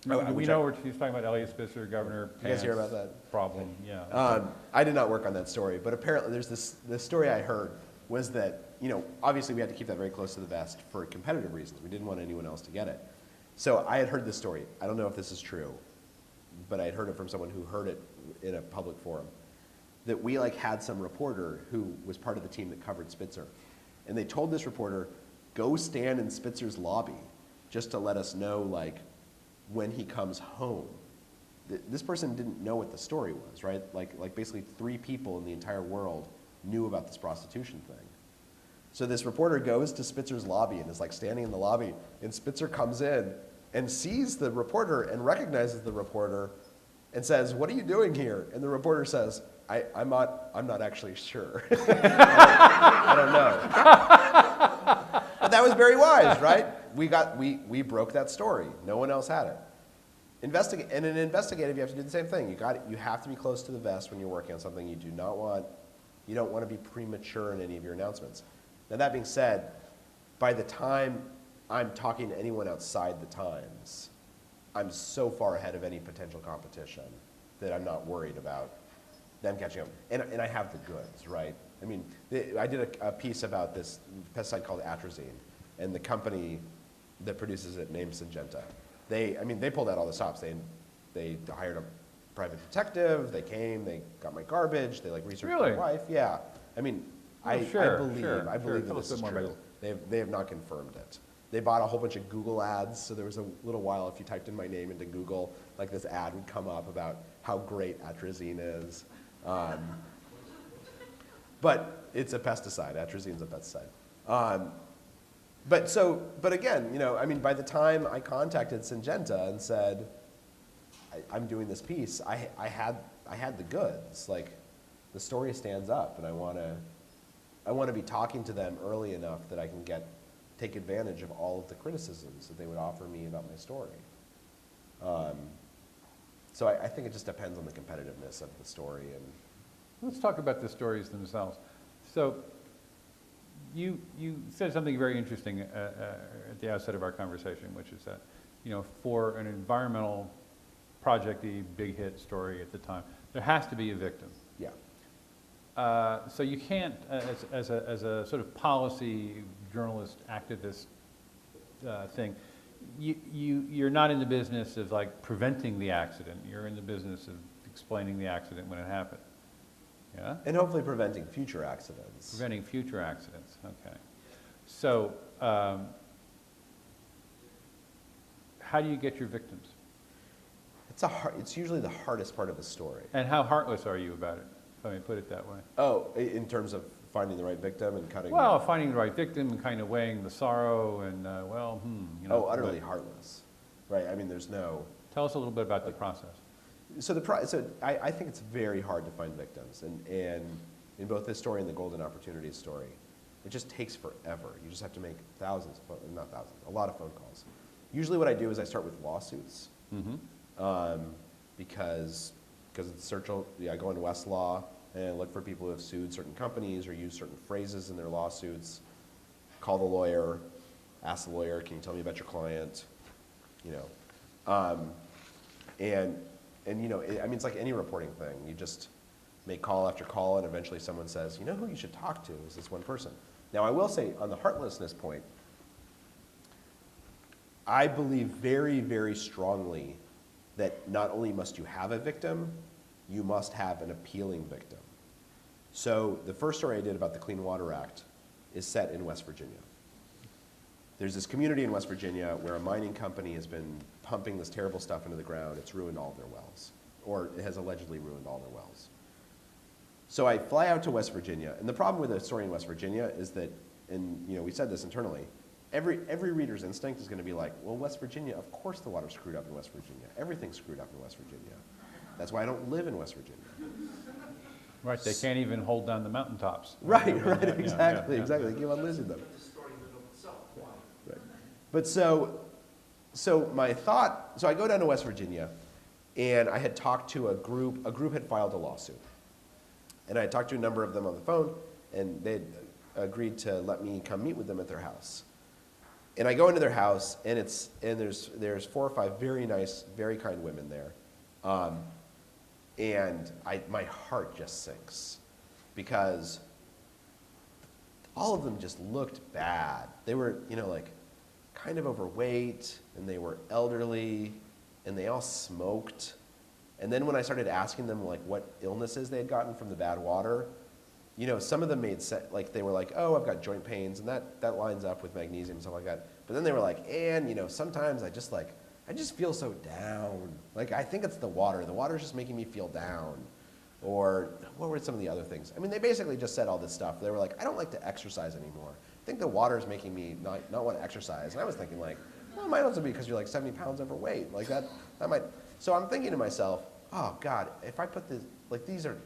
We which know what she's talking about, Elliot Spitzer, Governor You guys hear Pants about that? problem, yeah. I did not work on that story, but apparently there's the story I heard was that, you know, obviously we had to keep that very close to the vest for competitive reasons. We didn't want anyone else to get it. So I had heard this story. I don't know if this is true, but I had heard it from someone who heard it in a public forum, that we had some reporter who was part of the team that covered Spitzer. And they told this reporter, go stand in Spitzer's lobby just to let us know, when he comes home. This person didn't know what the story was, right? Like basically 3 people in the entire world knew about this prostitution thing. So this reporter goes to Spitzer's lobby and is standing in the lobby, and Spitzer comes in and sees the reporter and recognizes the reporter and says, "What are you doing here?" And the reporter says, I'm not actually sure. I don't know. But that was very wise, right? We broke that story. No one else had it. And in an investigative, you have to do the same thing. You have to be close to the vest when you're working on something. You don't want to be premature in any of your announcements. Now that being said, by the time I'm talking to anyone outside the Times, I'm so far ahead of any potential competition that I'm not worried about them catching up. And I have the goods, right? I mean, I did a piece about this pesticide called atrazine, and the company that produces it named Syngenta. They pulled out all the stops. They hired a private detective. They came. They got my garbage. They researched Really? my wife. Yeah. I mean, I believe Sure. that Tell us this a is bit more true. about They have not confirmed it. They bought a whole bunch of Google ads. So there was a little while, if you typed in my name into Google, this ad would come up about how great atrazine is. But it's a pesticide. Atrazine's a pesticide. But again, by the time I contacted Syngenta and said, I'm doing this piece, I had the goods. The story stands up, and I want to be talking to them early enough that I can take advantage of all of the criticisms that they would offer me about my story. So I think it just depends on the competitiveness of the story. And Let's talk about the stories themselves. So you said something very interesting at the outset of our conversation, which is that, for an environmental project-y big hit story at the time, there has to be a victim. yeah. So you can't, as a sort of policy journalist activist thing, you're not in the business of preventing the accident. You're in the business of explaining the accident when it happened. Yeah? And hopefully preventing future accidents. Preventing future accidents, okay. So how do you get your victims? It's usually the hardest part of the story. And how heartless are you about it, if I may put it that way? Oh, in terms of finding the right victim and cutting. Well, finding the right victim and kind of weighing the sorrow and, Utterly heartless, right? I mean, there's no. Tell us a little bit about the process. So I think it's very hard to find victims, and in both this story and the Golden Opportunities story, it just takes forever. You just have to make a lot of phone calls. Usually, what I do is I start with lawsuits, because it's I go into Westlaw and look for people who have sued certain companies or used certain phrases in their lawsuits. Call the lawyer, ask the lawyer, can you tell me about your client? It's like any reporting thing. You just make call after call, and eventually someone says, you know who you should talk to is this one person. Now, I will say, on the heartlessness point, I believe very, very strongly that not only must you have a victim, you must have an appealing victim. So the first story I did about the Clean Water Act is set in West Virginia. There's this community in West Virginia where a mining company has been pumping this terrible stuff into the ground. It's ruined all of their wells, or it has allegedly ruined all their wells. So I fly out to West Virginia, and the problem with the story in West Virginia is that, and we said this internally, every reader's instinct is going to be like, well, West Virginia, of course the water's screwed up in West Virginia. Everything's screwed up in West Virginia. That's why I don't live in West Virginia. Right, they can't even hold down the mountaintops. Right, Yeah, exactly, yeah. exactly. They keep on losing them. Right. But so I go down to West Virginia, and I had talked to a group had filed a lawsuit. And I had talked to a number of them on the phone, and they had agreed to let me come meet with them at their house. And I go into their house, and there's 4 or 5 very nice, very kind women there. And my heart just sinks because all of them just looked bad. They were, like kind of overweight, and they were elderly, and they all smoked. And then when I started asking them like what illnesses they had gotten from the bad water, some of them made sense. Like they were like, oh, I've got joint pains, and that lines up with magnesium and stuff like that. But then they were like, and sometimes I just feel so down. Like I think it's the water. The water's just making me feel down. Or what were some of the other things? I mean, they basically just said all this stuff. They were like, I don't like to exercise anymore. I think the water's making me not want to exercise. And I was thinking like, well, it might also be because you're like 70 pounds overweight. Like that might. So I'm thinking to myself, oh God, if I put this, like these are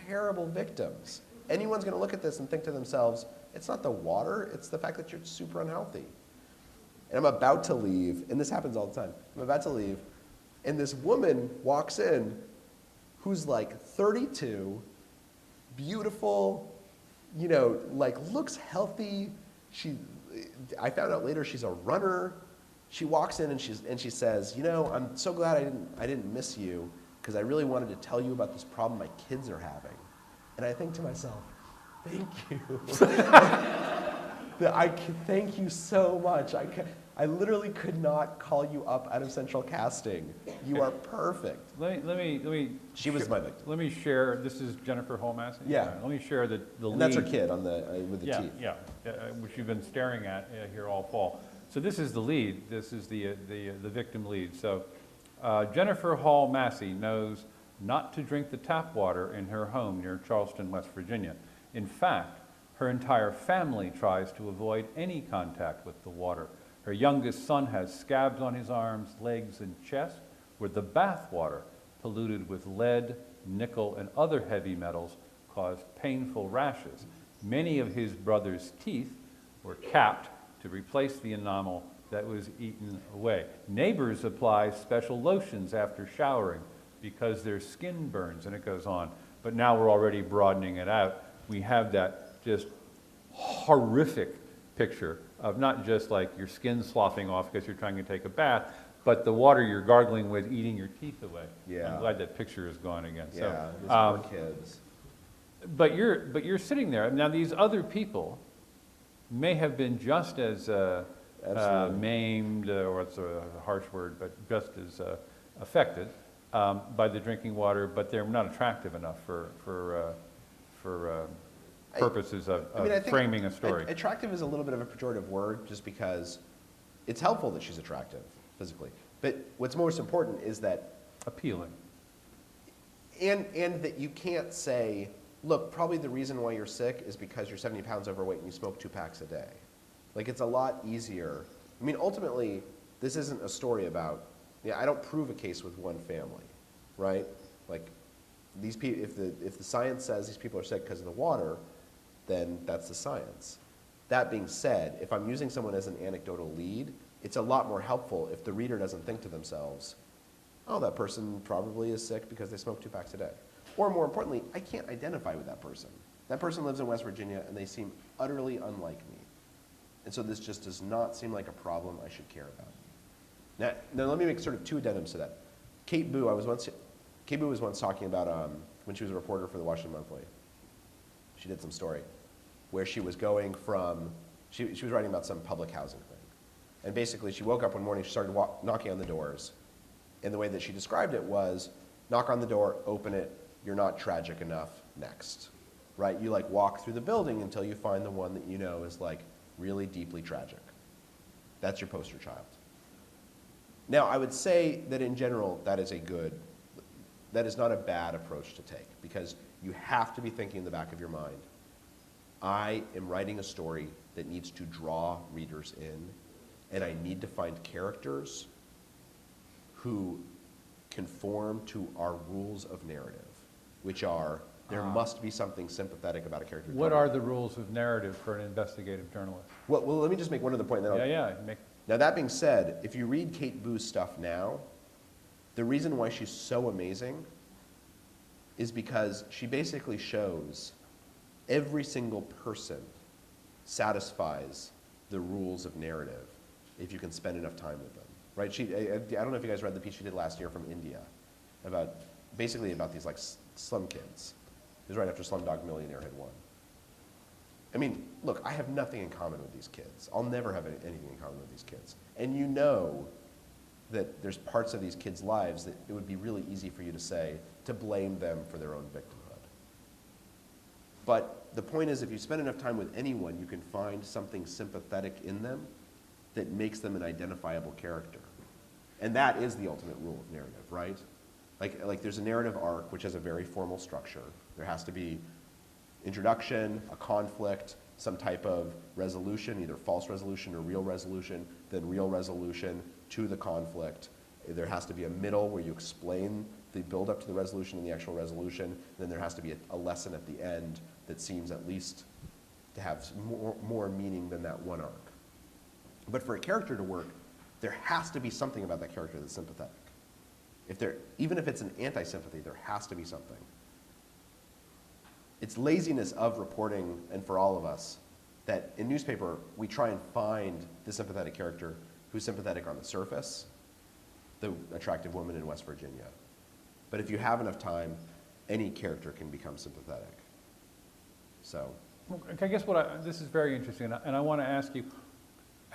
terrible victims. Anyone's going to look at this and think to themselves, it's not the water, it's the fact that you're super unhealthy. And I'm about to leave, and this happens all the time. I'm about to leave, and this woman walks in who's like 32, beautiful, like looks healthy. I found out later she's a runner. She walks in and she says, I'm so glad I didn't miss you because I really wanted to tell you about this problem my kids are having. And I think to myself, thank you. Thank you so much. I literally could not call you up out of central casting. You are perfect. Let me. She was my victim. Let me share. This is Jennifer Holmassey. Yeah. Let me share the lead. And that's her kid with the teeth. Yeah, which you've been staring at here all fall. So this is the lead. This is the victim lead. So Jennifer Hall Massey knows not to drink the tap water in her home near Charleston, West Virginia. In fact, her entire family tries to avoid any contact with the water. Her youngest son has scabs on his arms, legs, and chest where the bath water, polluted with lead, nickel, and other heavy metals, caused painful rashes. Many of his brother's teeth were capped to replace the enamel that was eaten away. Neighbors apply special lotions after showering because their skin burns, and it goes on. But now we're already broadening it out. We have that just horrific picture of not just like your skin sloughing off because you're trying to take a bath, but the water you're gargling with eating your teeth away. Yeah. I'm glad that picture is gone again. Yeah, So, these poor kids. but you're sitting there. Now these other people may have been just as Absolutely. maimed, or it's a harsh word, but just as affected by the drinking water, but they're not attractive enough for purposes of I think framing a story. Attractive is a little bit of a pejorative word just because it's helpful that she's attractive physically. But what's most important is that Appealing. and that you can't say, look, probably the reason why you're sick is because you're 70 pounds overweight and you smoke 2 packs a day. Like, it's a lot easier. I mean, ultimately, this isn't a story about, I don't prove a case with one family, right? Like, these people, if the science says these people are sick because of the water, then that's the science. That being said, if I'm using someone as an anecdotal lead, it's a lot more helpful if the reader doesn't think to themselves, oh, that person probably is sick because they smoke 2 packs a day. Or more importantly, I can't identify with that person. That person lives in West Virginia and they seem utterly unlike me. And so this just does not seem like a problem I should care about. Now let me make sort of 2 addendums to that. Kate Boo was once talking about when she was a reporter for the Washington Monthly. She did some story where she was going from, she was writing about some public housing thing. And basically, she woke up one morning, she started knocking on the doors. And the way that she described it was, knock on the door, open it, you're not tragic enough, next. Right? You like walk through the building until you find the one that you know is like really deeply tragic. That's your poster child. Now, I would say that in general, that is not a bad approach to take, because you have to be thinking in the back of your mind, I am writing a story that needs to draw readers in, and I need to find characters who conform to our rules of narrative, which are, there must be something sympathetic about a character. What are the rules of narrative for an investigative journalist? Well, let me just make one other point. Now, that being said, if you read Kate Boo's stuff now, the reason why she's so amazing is because she basically shows every single person satisfies the rules of narrative if you can spend enough time with them, right? I don't know if you guys read the piece she did last year from India about these like slum kids. It was right after Slumdog Millionaire had won. I mean, look, I have nothing in common with these kids. I'll never have anything in common with these kids. And you know that there's parts of these kids' lives that it would be really easy for you to say, to blame them for their own victimhood. But the point is, if you spend enough time with anyone, you can find something sympathetic in them that makes them an identifiable character. And that is the ultimate rule of narrative, right? Like there's a narrative arc which has a very formal structure. There has to be introduction, a conflict, some type of resolution, either false resolution or real resolution, then real resolution to the conflict. There has to be a middle where you explain the build up to the resolution and the actual resolution. Then there has to be a lesson at the end that seems at least to have more meaning than that one arc. But for a character to work, there has to be something about that character that's sympathetic. Even if it's an anti-sympathy, there has to be something. It's laziness of reporting, and for all of us, that in newspaper, we try and find the sympathetic character who's sympathetic on the surface, the attractive woman in West Virginia. But if you have enough time, any character can become sympathetic. So. Well, I guess this is very interesting, and I want to ask you,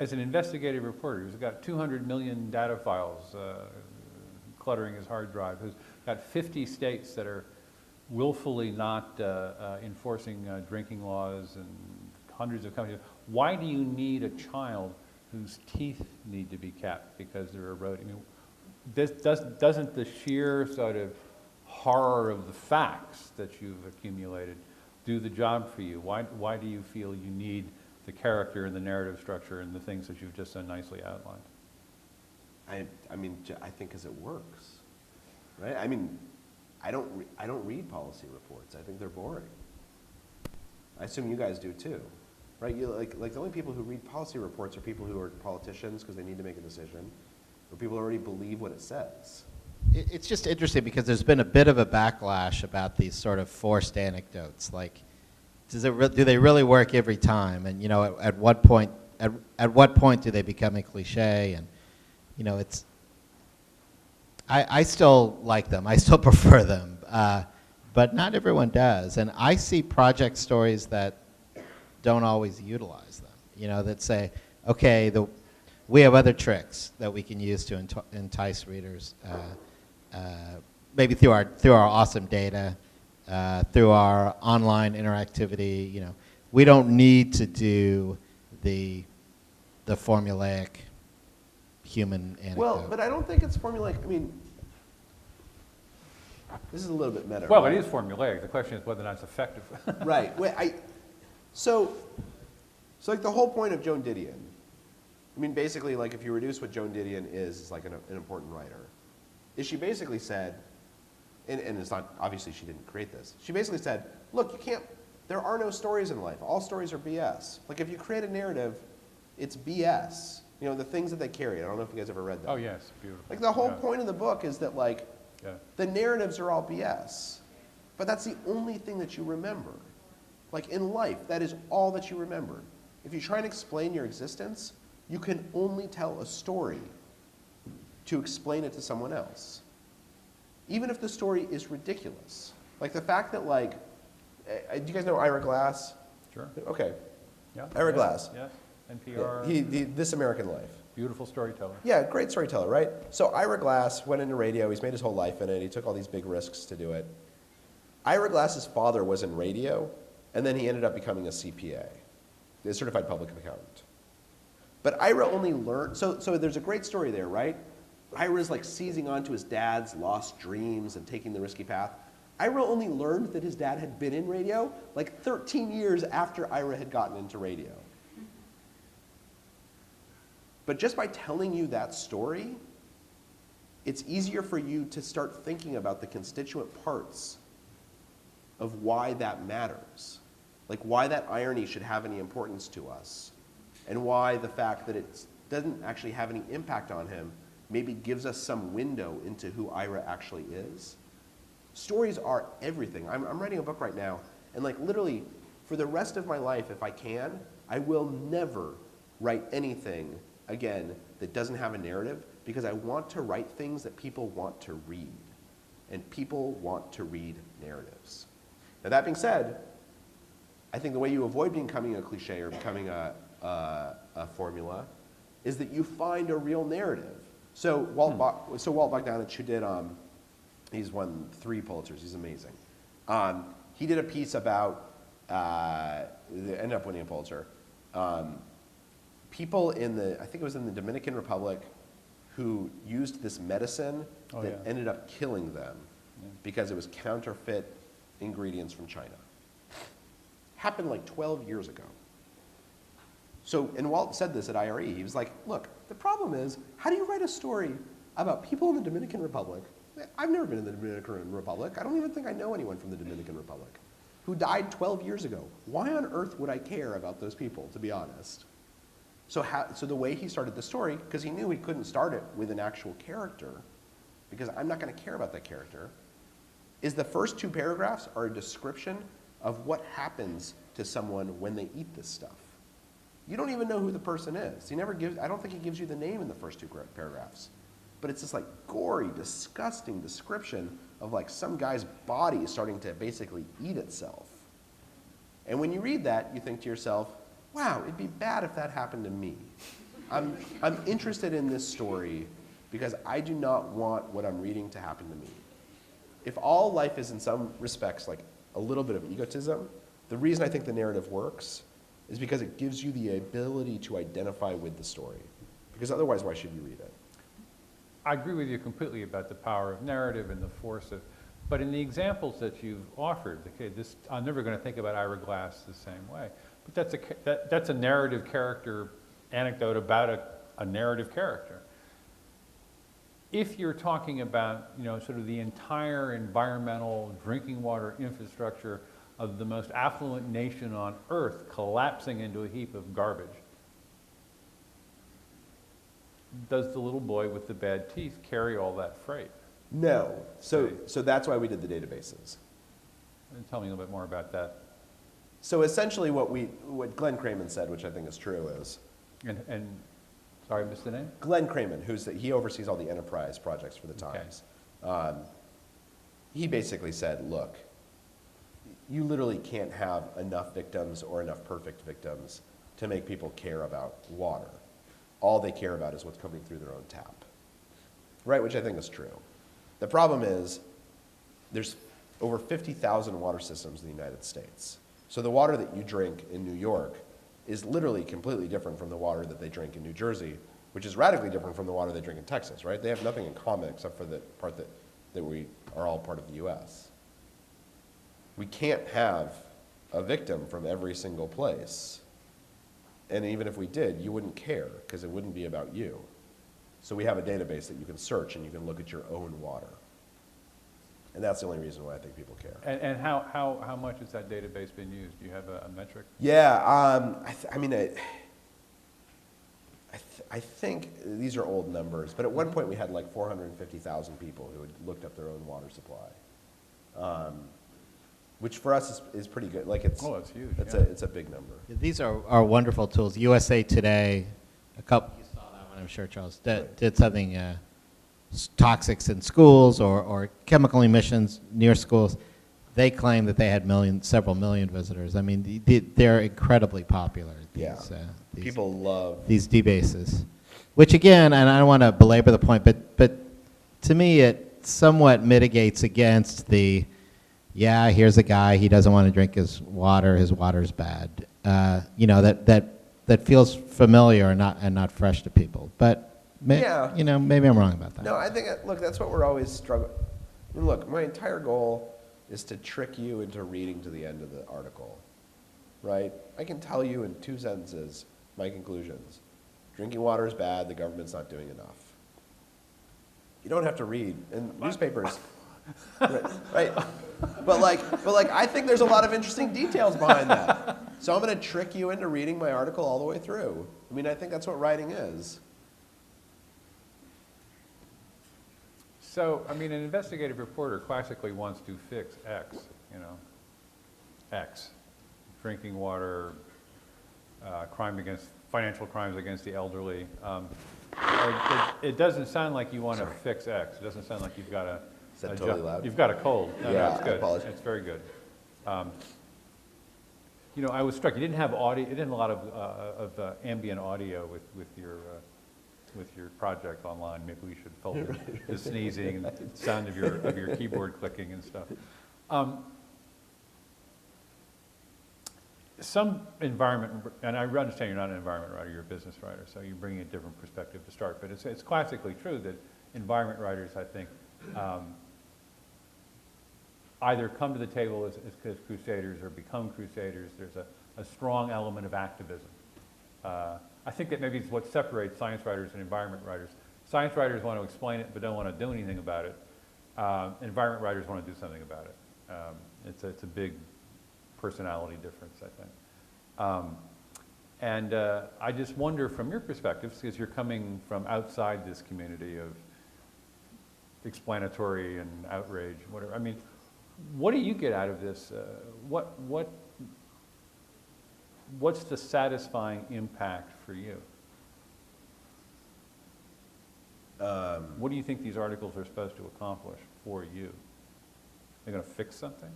as an investigative reporter who's got 200 million data files cluttering his hard drive, who's got 50 states that are willfully not enforcing drinking laws and hundreds of companies, why do you need a child whose teeth need to be kept because they're eroding? I mean, doesn't the sheer sort of horror of the facts that you've accumulated do the job for you? Why do you feel you need the character and the narrative structure and the things that you've just so nicely outlined? I mean, I think because it works, right? I mean, I don't read policy reports. I think they're boring. I assume you guys do too, right? Like the only people who read policy reports are people who are politicians because they need to make a decision, or people who already believe what it says. It's just interesting because there's been a bit of a backlash about these sort of forced anecdotes. Like, do they really work every time? And at what point do they become a cliche? And I still like them. I still prefer them, but not everyone does. And I see project stories that don't always utilize them. That say, okay, we have other tricks that we can use to entice readers, maybe through our awesome data, through our online interactivity. We don't need to do the formulaic human anecdote. Well, but I don't think it's formulaic. I mean, this is a little bit meta. Well, right? it is formulaic. The question is whether or not it's effective. Right. So like the whole point of Joan Didion, I mean, basically, like if you reduce what Joan Didion is like an important writer, is she basically said, and it's not, obviously she didn't create this, she basically said, look, there are no stories in life. All stories are BS. Like if you create a narrative, it's BS. The things that they carry. I don't know if you guys ever read that. Oh, yes, beautiful. Like the whole point of the book is that the narratives are all BS, but that's the only thing that you remember. Like in life, that is all that you remember. If you try and explain your existence, you can only tell a story to explain it to someone else. Even if the story is ridiculous. Like the fact that do you guys know Ira Glass? Sure. Okay. Yeah. Ira Glass. Yes. NPR. This American Life. Beautiful storyteller. Yeah, great storyteller, right? So Ira Glass went into radio. He's made his whole life in it. He took all these big risks to do it. Ira Glass's father was in radio, and then he ended up becoming a CPA, a certified public accountant. But Ira only learned, so there's a great story there, right? Ira's like seizing onto his dad's lost dreams and taking the risky path. Ira only learned that his dad had been in radio like 13 years after Ira had gotten into radio. But just by telling you that story, it's easier for you to start thinking about the constituent parts of why that matters. Like why that irony should have any importance to us, and why the fact that it doesn't actually have any impact on him maybe gives us some window into who Ira actually is. Stories are everything. I'm writing a book right now, and like literally for the rest of my life, if I can, I will never write anything again that doesn't have a narrative, because I want to write things that people want to read, and people want to read narratives. Now that being said, I think the way you avoid becoming a cliche or becoming a formula is that you find a real narrative. So Walt Bogdanovich, who did, he's won 3 Pulitzers, he's amazing. He did a piece about, ended up winning a Pulitzer, people in I think it was in the Dominican Republic, who used this medicine that ended up killing them because it was counterfeit ingredients from China. Happened like 12 years ago. So, and Walt said this at IRE, he was like, look, the problem is, how do you write a story about people in the Dominican Republic? I've never been in the Dominican Republic. I don't even think I know anyone from the Dominican Republic who died 12 years ago. Why on earth would I care about those people, to be honest? So the way he started the story, because he knew he couldn't start it with an actual character, because I'm not going to care about that character, is the first 2 paragraphs are a description of what happens to someone when they eat this stuff. You don't even know who the person is. He never gives, I don't think he gives you the name in the first 2 paragraphs. But it's this like gory, disgusting description of like some guy's body starting to basically eat itself. And when you read that, you think to yourself, wow, it'd be bad if that happened to me. I'm interested in this story because I do not want what I'm reading to happen to me. If all life is in some respects like a little bit of egotism, the reason I think the narrative works is because it gives you the ability to identify with the story. Because otherwise, why should you read it? I agree with you completely about the power of narrative and the force of, but in the examples that you've offered, okay, I'm never going to think about Ira Glass the same way, but that's a narrative character anecdote about a narrative character. If you're talking about, sort of the entire environmental drinking water infrastructure of the most affluent nation on earth collapsing into a heap of garbage, does the little boy with the bad teeth carry all that freight? No. So that's why we did the databases. And tell me a little bit more about that. So essentially what Glenn Cramen said, which I think is true, is... And sorry, I missed the name? Glenn Cramen, he oversees all the enterprise projects for the Times. Okay. He basically said, look, you literally can't have enough victims or enough perfect victims to make people care about water. All they care about is what's coming through their own tap, right? Which I think is true. The problem is there's over 50,000 water systems in the United States. So the water that you drink in New York is literally completely different from the water that they drink in New Jersey, which is radically different from the water they drink in Texas, right? They have nothing in common except for the part that we are all part of the US. We can't have a victim from every single place. And even if we did, you wouldn't care because it wouldn't be about you. So we have a database that you can search and you can look at your own water. And that's the only reason why I think people care. And how much has that database been used? Do you have a metric? Yeah, I think these are old numbers, but at one point we had like 450,000 people who had looked up their own water supply. Which for us is pretty good. Like it's huge. It's a big number. These are wonderful tools. USA Today, you saw that one, I'm sure, Charles, did something, toxics in schools or chemical emissions near schools. they claim that they had several million visitors. I mean, they're incredibly popular. Yeah. These, People love. these debases, which again, and I don't want to belabor the point, but to me it somewhat mitigates against the, yeah, here's a guy, he doesn't want to drink his water's bad. You know, that feels familiar and not fresh to people. But Yeah. you know, maybe I'm wrong about that. No, I think, look, that's what we're always struggling. I mean, look, my entire goal is to trick you into reading to the end of the article, right? I can tell you in 2 sentences my conclusions. Drinking water is bad, the government's not doing enough. You don't have to read. And newspapers, right? But like, I think there's a lot of interesting details behind that. So I'm going to trick you into reading my article all the way through. I mean, I think that's what writing is. So, I mean, an investigative reporter classically wants to fix X, you know, X, drinking water, financial crimes against the elderly. It doesn't sound like you want to fix X. It doesn't sound like you've got a. Is that totally loud? You've got a cold. No, Yeah, no, it's I good. apologize. It's very good. You know, I was struck. You didn't have audio. You didn't have a lot of ambient audio with your project online. Maybe we should filter the sneezing and the sound of your keyboard clicking and stuff. Some environment, and I understand you're not an environment writer, you're a business writer, so you're bringing a different perspective to start. But it's classically true that environment writers, I think, either come to the table as crusaders or become crusaders. There's a strong element of activism. I think that maybe it's what separates science writers and environment writers. Science writers want to explain it but don't want to do anything about it. Environment writers want to do something about it. It's a big personality difference, I think. I just wonder from your perspective, because you're coming from outside this community of explanatory and outrage, whatever. I mean, what do you get out of this? What's the satisfying impact for you? What do you think these articles are supposed to accomplish for you? They're going to fix something?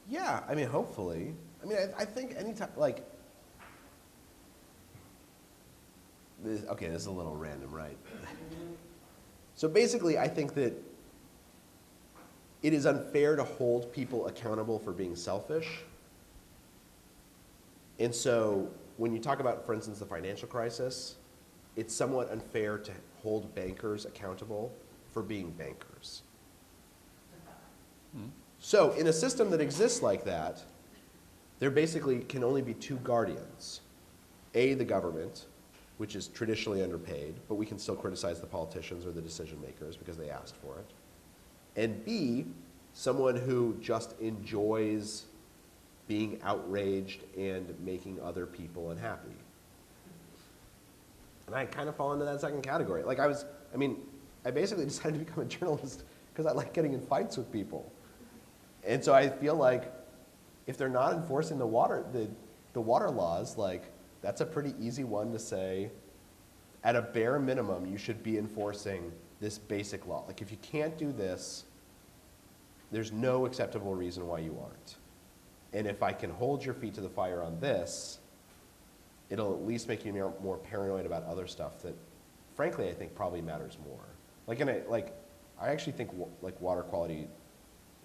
Yeah, I mean, hopefully. I mean, I think anytime, like, this is a little random, right? So basically, I think that it is unfair to hold people accountable for being selfish. And so when you talk about, for instance, the financial crisis, it's somewhat unfair to hold bankers accountable for being bankers. So in a system that exists like that, there basically can only be 2 guardians. A, the government, which is traditionally underpaid, but we can still criticize the politicians or the decision makers because they asked for it. And B, someone who just enjoys being outraged and making other people unhappy. And I kind of fall into that second category. Like I basically decided to become a journalist because I like getting in fights with people. And so I feel like if they're not enforcing the water laws, like that's a pretty easy one to say, at a bare minimum, you should be enforcing this basic law. Like if you can't do this, there's no acceptable reason why you aren't. And if I can hold your feet to the fire on this, it'll at least make you more paranoid about other stuff that, frankly, I think probably matters more. I actually think water quality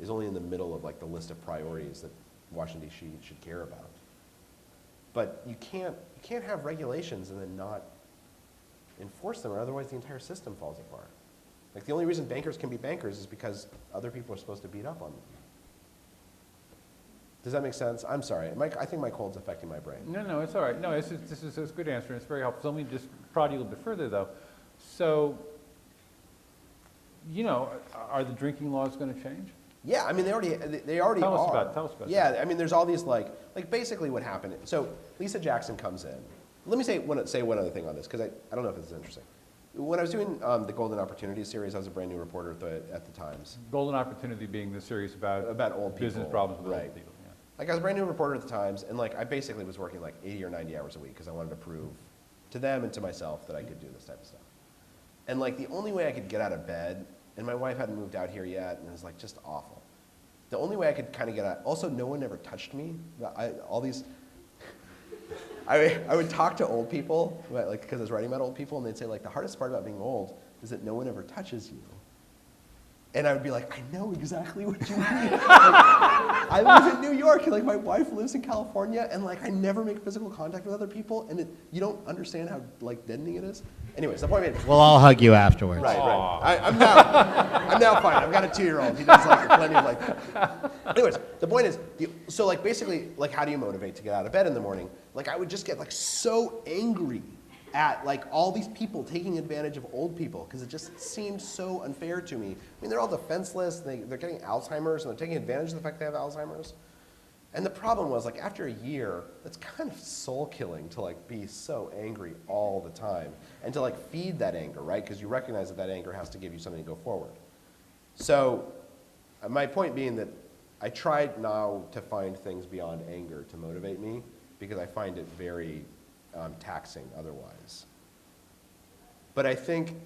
is only in the middle of like the list of priorities that Washington D.C. should care about. But you can't have regulations and then not enforce them, or otherwise the entire system falls apart. Like the only reason bankers can be bankers is because other people are supposed to beat up on them. Does that make sense? I'm sorry. I think my cold's affecting my brain. No, it's all right. No, this is a good answer, and it's very helpful. So let me just prod you a little bit further, though. So, you know, are the drinking laws going to change? Yeah, I mean, they already Tell are. us about Yeah, I mean, there's all these like basically what happened. So Lisa Jackson comes in. Let me say one other thing on this, because I don't know if this is interesting. When I was doing the Golden Opportunity series, I was a brand new reporter at the Times. Golden Opportunity being the series about old people. business problems with Right. old people. Yeah. Like I was a brand new reporter at the Times, and like I basically was working like 80 or 90 hours a week because I wanted to prove to them and to myself that I could do this type of stuff. And like the only way I could get out of bed, and my wife hadn't moved out here yet, and it was like just awful. the only way I could kind of get out, also no one ever touched me. I would talk to old people, like, because I was writing about old people, and they'd say, like, the hardest part about being old is that no one ever touches you. And I would be like, I know exactly what you mean. Like, I live in New York, and like my wife lives in California, and like I never make physical contact with other people, and you don't understand how like deadening it is. Anyways, the point being, We'll all hug you afterwards. right. I'm now fine. I've got a 2-year-old. He does like plenty of like. Anyways, the point is, so like basically, like how do you motivate to get out of bed in the morning? Like I would just get like so angry at like all these people taking advantage of old people because it just seemed so unfair to me. I mean, they're all defenseless. They're getting Alzheimer's and they're taking advantage of the fact they have Alzheimer's. And the problem was, like, after a year, it's kind of soul-killing to, like, be so angry all the time and to, like, feed that anger, right? Because you recognize that that anger has to give you something to go forward. So my point being that I tried now to find things beyond anger to motivate me because I find it very taxing otherwise. But I think,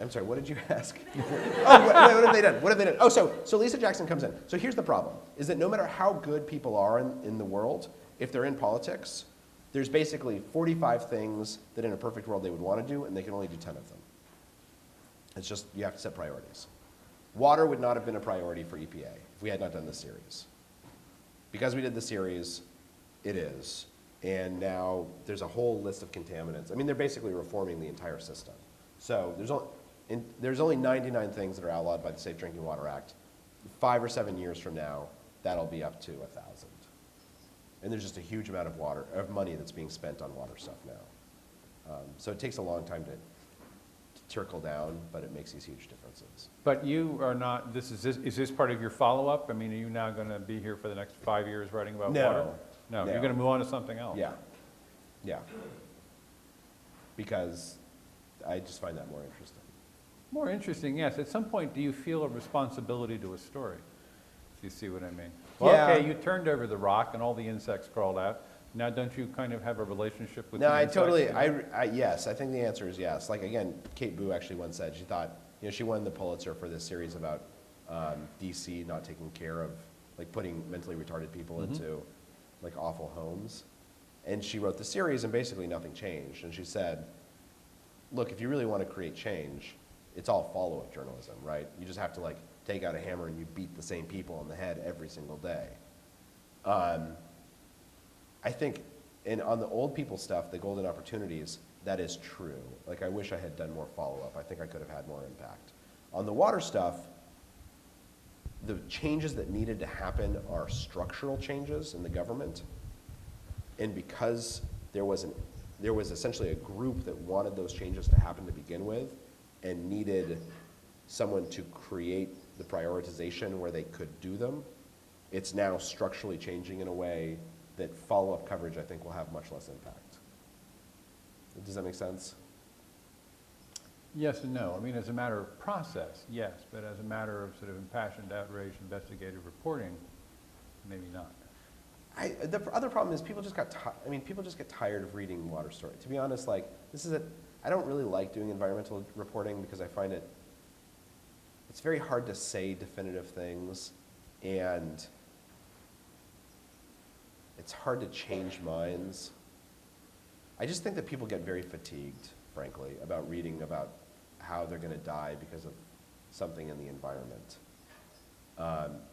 I'm sorry, what did you ask? Oh, what have they done? What have they done? Oh, so Lisa Jackson comes in. So here's the problem, is that no matter how good people are in the world, if they're in politics, there's basically 45 things that in a perfect world they would want to do, and they can only do 10 of them. It's just, you have to set priorities. Water would not have been a priority for EPA if we had not done this series. Because we did the series, it is. And now there's a whole list of contaminants. I mean, they're basically reforming the entire system. So there's only 99 things that are outlawed by the Safe Drinking Water Act. 5 or 7 years from now, that'll be up to 1,000. And there's just a huge amount of money that's being spent on water stuff now. So it takes a long time to trickle down, but it makes these huge differences. But you are not, is this part of your follow-up? I mean, are you now going to be here for the next 5 years writing about water? No, you're going to move on to something else. Yeah. Because I just find that more interesting. More interesting, yes. At some point, do you feel a responsibility to a story? If you see what I mean. Well, Yeah. okay, you turned over the rock and all the insects crawled out. Now, don't you kind of have a relationship with No, the I insects? totally, yes, I think the answer is yes. Like, again, Kate Boo actually once said, she thought, she won the Pulitzer for this series about DC not taking care of, like, putting mentally retarded people into, like, awful homes. And she wrote the series, and basically nothing changed. And she said, look, if you really want to create change, it's all follow-up journalism, right? You just have to, like, take out a hammer and you beat the same people on the head every single day. I think on the old people stuff, the golden opportunities, that is true. Like, I wish I had done more follow-up. I think I could have had more impact. On the water stuff, the changes that needed to happen are structural changes in the government. And because there was essentially a group that wanted those changes to happen to begin with and needed someone to create the prioritization where they could do them, it's now structurally changing in a way that follow-up coverage, I think, will have much less impact. Does that make sense? Yes and no. I mean, as a matter of process, yes. But as a matter of sort of impassioned outrage, investigative reporting, maybe not. The other problem is people just get tired of reading water stories. To be honest, like, I don't really like doing environmental reporting because I find it's very hard to say definitive things, and it's hard to change minds. I just think that people get very fatigued, frankly, about reading about how they're going to die because of something in the environment.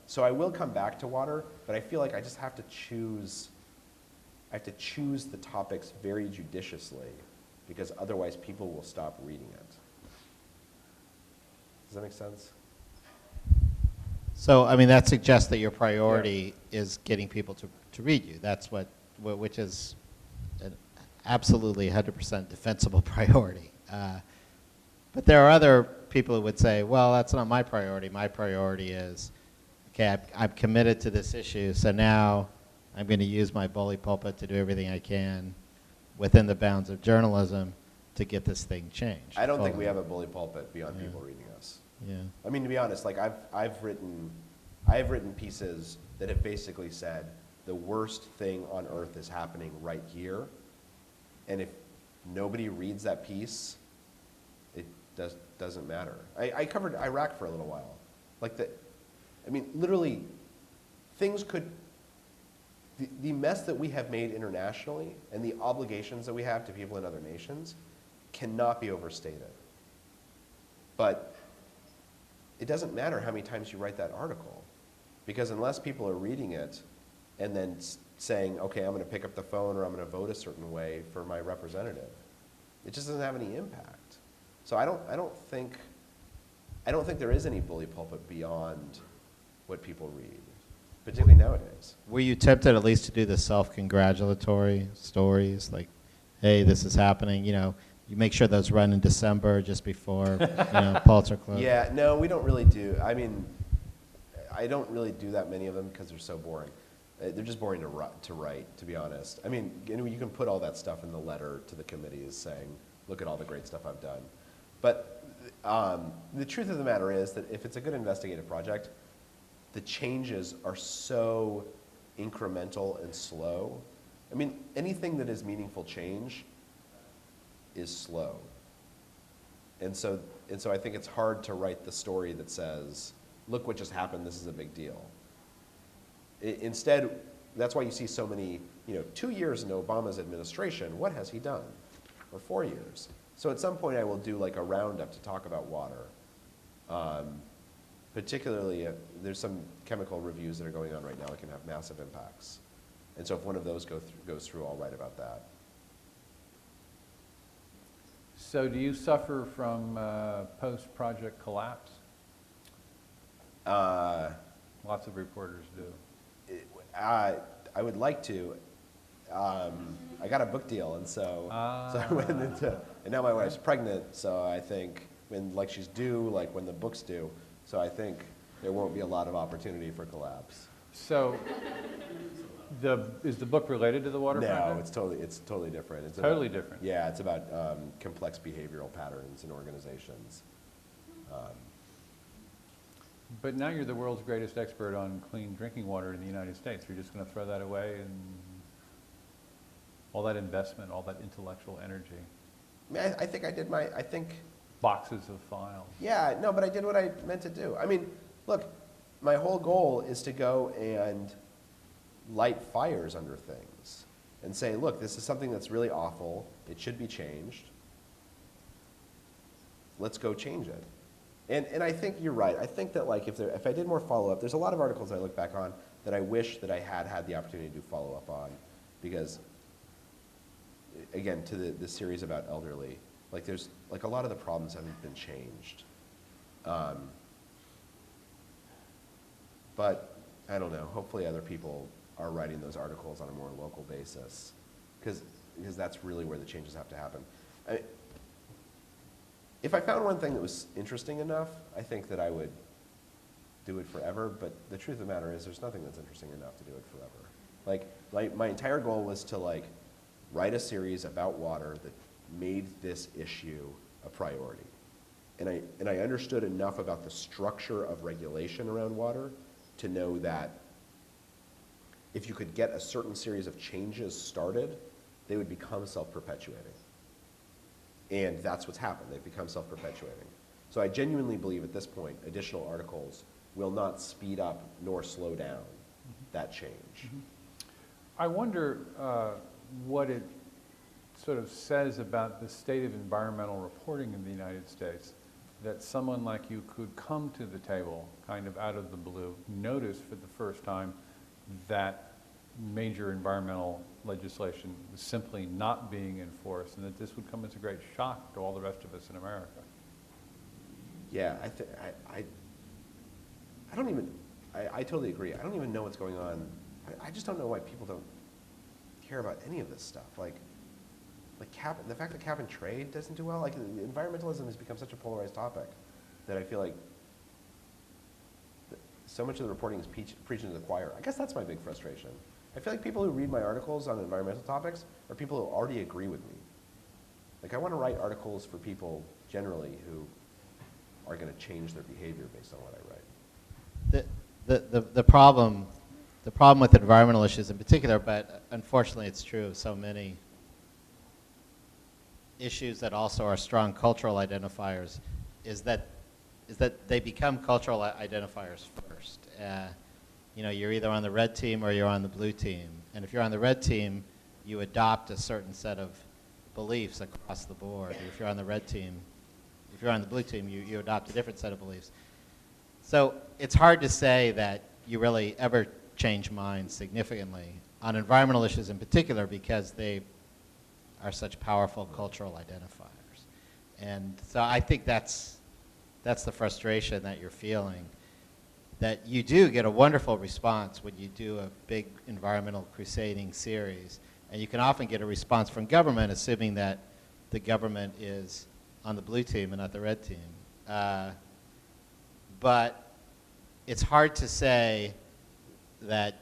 So I will come back to water, but I feel like I just have to choose. I have to choose the topics very judiciously, because otherwise people will stop reading it. Does that make sense? So, I mean, that suggests that your priority is getting people to read you. That's which is an absolutely 100% defensible priority. But there are other people who would say, well, that's not my priority. My priority is, okay, I'm committed to this issue, so now I'm going to use my bully pulpit to do everything I can within the bounds of journalism to get this thing changed. I don't think we have a bully pulpit beyond people reading us. Yeah. I mean, to be honest, like I've written pieces that have basically said the worst thing on earth is happening right here, and if nobody reads that piece, it doesn't matter. I covered Iraq for a little while. Literally things could, the mess that we have made internationally and the obligations that we have to people in other nations cannot be overstated. But it doesn't matter how many times you write that article, because unless people are reading it and then saying, okay, I'm going to pick up the phone or I'm going to vote a certain way for my representative, it just doesn't have any impact. So I don't think there is any bully pulpit beyond what people read, particularly nowadays. Were you tempted at least to do the self-congratulatory stories, like, hey, this is happening, you know, you make sure those run in December just before, Pulitzer close? Yeah, no, we don't really do. I mean, I don't really do that many of them because they're so boring. They're just boring to write, to be honest. I mean, you can put all that stuff in the letter to the committees saying, look at all the great stuff I've done. But the truth of the matter is that if it's a good investigative project, the changes are so incremental and slow. I mean, anything that is meaningful change is slow. And so I think it's hard to write the story that says, look what just happened, this is a big deal. Instead, that's why you see so many, 2 years in Obama's administration, what has he done? Or 4 years. So at some point I will do like a roundup to talk about water. Particularly, there's some chemical reviews that are going on right now that can have massive impacts. And so if one of those goes through, I'll write about that. So do you suffer from post-project collapse? Lots of reporters do. I would like to. I got a book deal, and so I went into, and now my wife's pregnant, so I think she's due, like when the book's due, so I think there won't be a lot of opportunity for collapse. So, is the book related to the water project? No, it's totally different. It's Totally about, different. Yeah, it's about complex behavioral patterns in organizations. But now you're the world's greatest expert on clean drinking water in the United States. You're just going to throw that away and all that investment, all that intellectual energy. I mean, I think I did Boxes of files. Yeah, no, but I did what I meant to do. I mean, look, my whole goal is to go and light fires under things and say, look, this is something that's really awful. It should be changed. Let's go change it. And I think you're right. I think that like if I did more follow-up, there's a lot of articles I look back on that I wish that I had the opportunity to do follow-up on, because, again, to the series about elderly, like there's like a lot of the problems haven't been changed. But I don't know. Hopefully, other people are writing those articles on a more local basis, because that's really where the changes have to happen. If I found one thing that was interesting enough, I think that I would do it forever. But the truth of the matter is, there's nothing that's interesting enough to do it forever. Like my entire goal was to like write a series about water that made this issue a priority. And I understood enough about the structure of regulation around water to know that if you could get a certain series of changes started, they would become self-perpetuating. And that's what's happened. They've become self-perpetuating. So I genuinely believe at this point, additional articles will not speed up nor slow down that change. Mm-hmm. I wonder what it sort of says about the state of environmental reporting in the United States, that someone like you could come to the table kind of out of the blue, notice for the first time that major environmental legislation was simply not being enforced, and that this would come as a great shock to all the rest of us in America. Yeah, I totally agree. I don't even know what's going on. I just don't know why people don't care about any of this stuff. Like the fact that cap and trade doesn't do well, like environmentalism has become such a polarized topic that I feel like so much of the reporting is preaching to the choir. I guess that's my big frustration. I feel like people who read my articles on environmental topics are people who already agree with me. Like I want to write articles for people generally who are going to change their behavior based on what I write. The problem with environmental issues in particular, but unfortunately it's true of so many issues that also are strong cultural identifiers, is that they become cultural identifiers first. you know, you're either on the red team or you're on the blue team. And if you're on the red team, you adopt a certain set of beliefs across the board. If you're on the red team, if you're on the blue team, you adopt a different set of beliefs. So it's hard to say that you really ever change minds significantly on environmental issues in particular because they are such powerful cultural identifiers. And so I think that's the frustration that you're feeling, that you do get a wonderful response when you do a big environmental crusading series. And you can often get a response from government, assuming that the government is on the blue team and not the red team. But it's hard to say that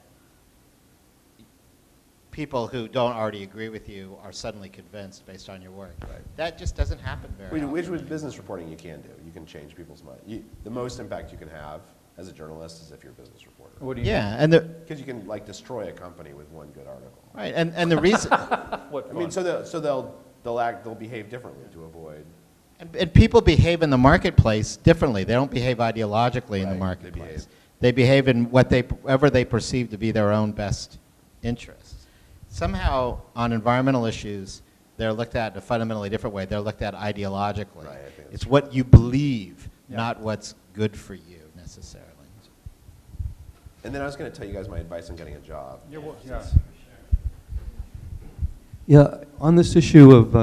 people who don't already agree with you are suddenly convinced based on your work. Right. That just doesn't happen very often. Which with business reporting you can do. You can change people's mind. The most impact you can have as a journalist is if you're a business reporter. What do you Yeah, and the Because you can like destroy a company with one good article. right, and the reason What I mean, fun. they'll behave differently to avoid. and people behave in the marketplace differently. They don't behave ideologically in the Right, marketplace. They behave in whatever they perceive to be their own best interests. Somehow, on environmental issues, they're looked at in a fundamentally different way. They're looked at ideologically. Right, I think that's It's what you believe, Yeah. not what's good for you necessarily. And then I was going to tell you guys my advice on getting a job. Yeah. Yeah, on this issue of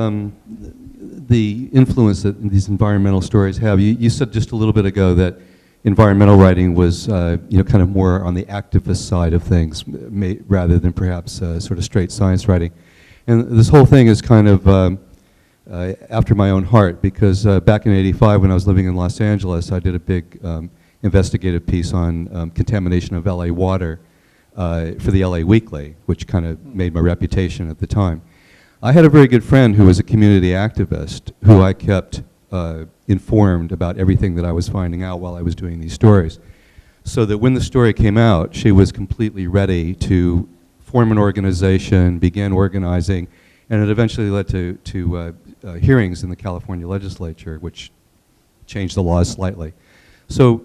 the influence that these environmental stories have, you said just a little bit ago that environmental writing was, kind of more on the activist side of things, rather than perhaps sort of straight science writing. And this whole thing is kind of after my own heart, because back in '85 when I was living in Los Angeles, I did a big investigative piece on contamination of LA water for the LA Weekly, which kind of made my reputation at the time. I had a very good friend who was a community activist who I kept informed about everything that I was finding out while I was doing these stories. So that when the story came out, she was completely ready to form an organization, begin organizing, and it eventually led to hearings in the California legislature, which changed the laws slightly. So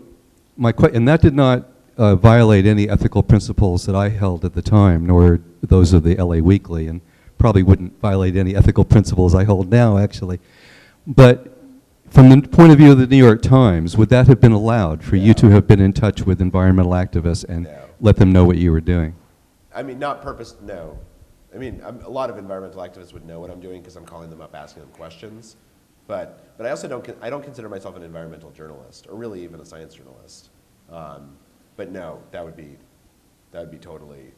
and that did not violate any ethical principles that I held at the time, nor those of the LA Weekly, and probably wouldn't violate any ethical principles I hold now, actually. But from the point of view of the New York Times, would that have been allowed for you to have been in touch with environmental activists and No. let them know what you were doing? I mean, not purpose, no. I mean, a lot of environmental activists would know what I'm doing because I'm calling them up, asking them questions. But I also don't consider myself an environmental journalist, or really even a science journalist. But no, that would be totally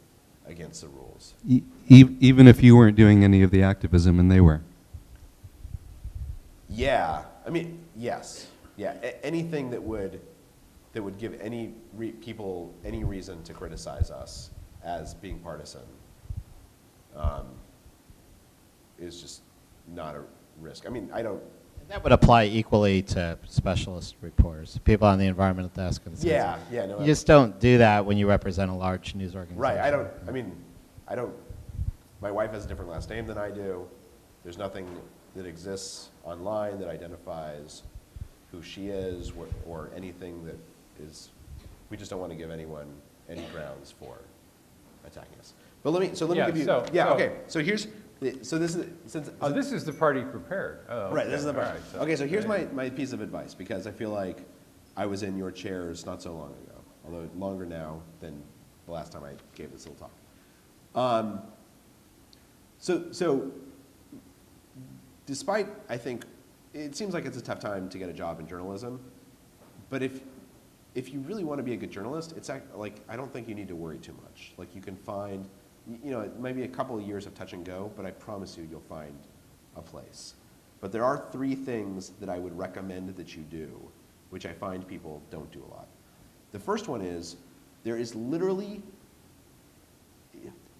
against the rules. Even if you weren't doing any of the activism and they were? Yeah, I mean, yes, yeah. Anything that would give any people any reason to criticize us as being partisan is just not a risk. I mean, I don't. That would apply equally to specialist reporters, people on the environmental desk. Of the Yeah, yeah, no. You just don't do that when you represent a large news organization. Right. I don't. My wife has a different last name than I do. There's nothing that exists online that identifies who she is or anything that is. We just don't want to give anyone any grounds for attacking us. But let me Yeah, give you. so- yeah. so- Okay. So here's. So this is since. Oh, this is the party prepared. Oh, Right, this is the all part. right, so- Okay, so here's my piece of advice, because I feel like I was in your chairs not so long ago, although longer now than the last time I gave this little talk. So despite, I think, it seems like it's a tough time to get a job in journalism, but if you really want to be a good journalist, I don't think you need to worry too much. Like, you can find, it might be a couple of years of touch and go, but I promise you'll find a place. But there are 3 things that I would recommend that you do, which I find people don't do a lot. The first one is, there is literally,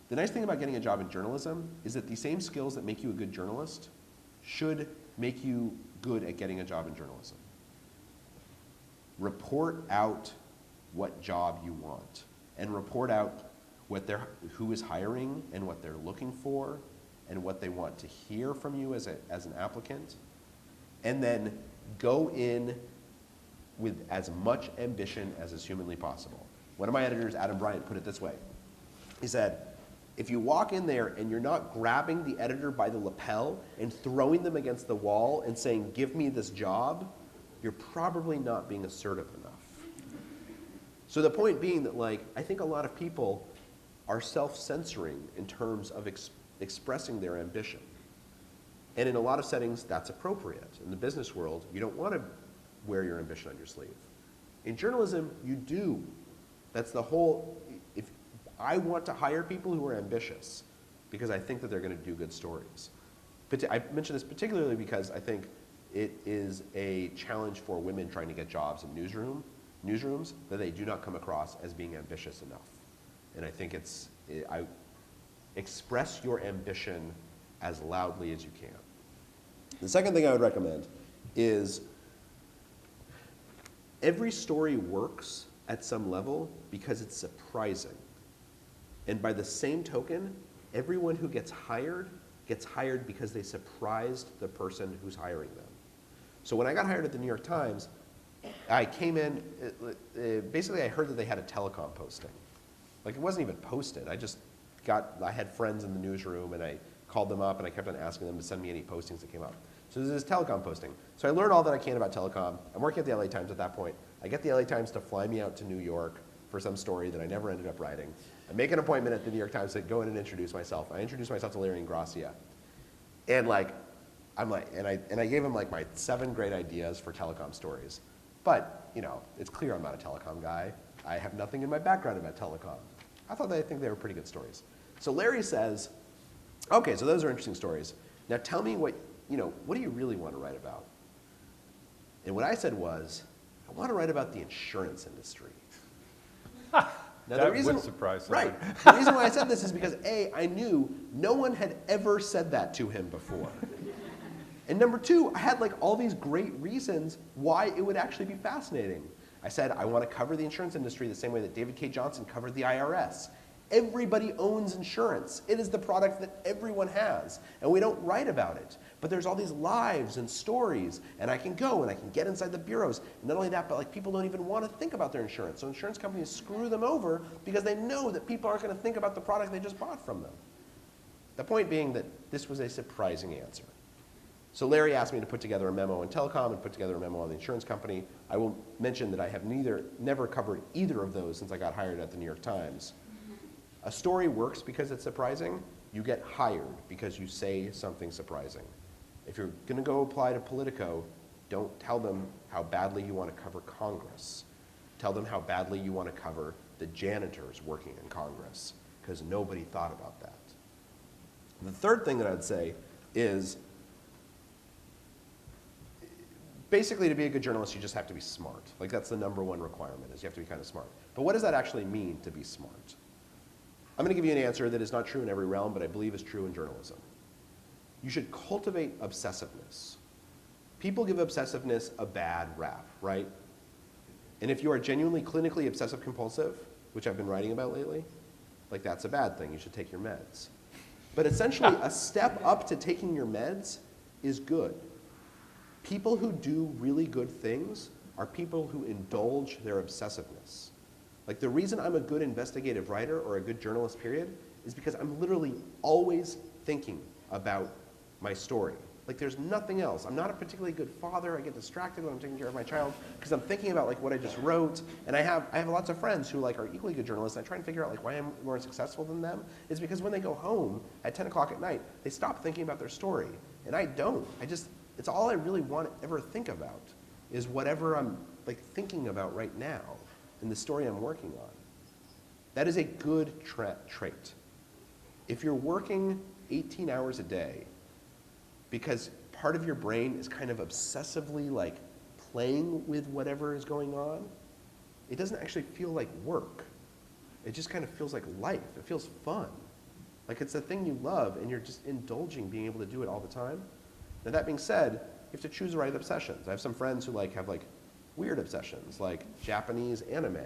the nice thing about getting a job in journalism is that the same skills that make you a good journalist should make you good at getting a job in journalism. Report out what job you want, and report out who is hiring and what they're looking for and what they want to hear from you as an applicant, and then go in with as much ambition as is humanly possible. One of my editors, Adam Bryant, put it this way. He said, if you walk in there and you're not grabbing the editor by the lapel and throwing them against the wall and saying, give me this job, you're probably not being assertive enough. So the point being that, like, I think a lot of people are self-censoring in terms of expressing their ambition. And in a lot of settings, that's appropriate. In the business world, you don't want to wear your ambition on your sleeve. In journalism, you do. That's the whole, if I want to hire people who are ambitious because I think that they're going to do good stories. But I mention this particularly because I think it is a challenge for women trying to get jobs in newsrooms that they do not come across as being ambitious enough. And I think I express your ambition as loudly as you can. The second thing I would recommend is every story works at some level because it's surprising. And by the same token, everyone who gets hired because they surprised the person who's hiring them. So when I got hired at the New York Times, I came in, basically I heard that they had a telecom posting. Like, it wasn't even posted. I had friends in the newsroom, and I called them up, and I kept on asking them to send me any postings that came up. So there's this telecom posting. So I learned all that I can about telecom. I'm working at the LA Times at that point. I get the LA Times to fly me out to New York for some story that I never ended up writing. I make an appointment at the New York Times to go in and introduce myself. I introduce myself to Larry Ingrassia. And I gave him like my 7 great ideas for telecom stories. But, it's clear I'm not a telecom guy. I have nothing in my background about telecom. I think they were pretty good stories. So Larry says, okay, so those are interesting stories. Now tell me what do you really want to write about? And what I said was, I want to write about the insurance industry. Now, that would surprise somebody. Right. The reason why I said this is because A, I knew no one had ever said that to him before. And number 2, I had like all these great reasons why it would actually be fascinating. I said, I want to cover the insurance industry the same way that David K. Johnson covered the IRS. Everybody owns insurance. It is the product that everyone has, and we don't write about it. But there's all these lives and stories, and I can go and I can get inside the bureaus. And not only that, but like people don't even want to think about their insurance. So insurance companies screw them over because they know that people aren't going to think about the product they just bought from them. The point being that this was a surprising answer. So Larry asked me to put together a memo on telecom and put together a memo on the insurance company. I will mention that I have never covered either of those since I got hired at the New York Times. A story works because it's surprising. You get hired because you say something surprising. If you're going to go apply to Politico, don't tell them how badly you want to cover Congress. Tell them how badly you want to cover the janitors working in Congress, because nobody thought about that. The third thing that I'd say is, basically, to be a good journalist, you just have to be smart. Like, that's the #1 requirement, is you have to be kind of smart. But what does that actually mean, to be smart? I'm going to give you an answer that is not true in every realm, but I believe is true in journalism. You should cultivate obsessiveness. People give obsessiveness a bad rap, right? And if you are genuinely clinically obsessive-compulsive, which I've been writing about lately, like, that's a bad thing. You should take your meds. But essentially, a step up to taking your meds is good. People who do really good things are people who indulge their obsessiveness. Like, the reason I'm a good investigative writer or a good journalist, period, is because I'm literally always thinking about my story. Like, there's nothing else. I'm not a particularly good father. I get distracted when I'm taking care of my child because I'm thinking about like what I just wrote. And I have lots of friends who like are equally good journalists. And I try and figure out like why I'm more successful than them. It's because when they go home at 10 o'clock at night, they stop thinking about their story. And I don't. It's all I really want to ever think about is whatever I'm like thinking about right now in the story I'm working on. That is a good trait. If you're working 18 hours a day because part of your brain is kind of obsessively like playing with whatever is going on, it doesn't actually feel like work. It just kind of feels like life. It feels fun. Like it's the thing you love and you're just indulging being able to do it all the time. Now that being said, you have to choose the right obsessions. I have some friends who like have like weird obsessions, like Japanese anime.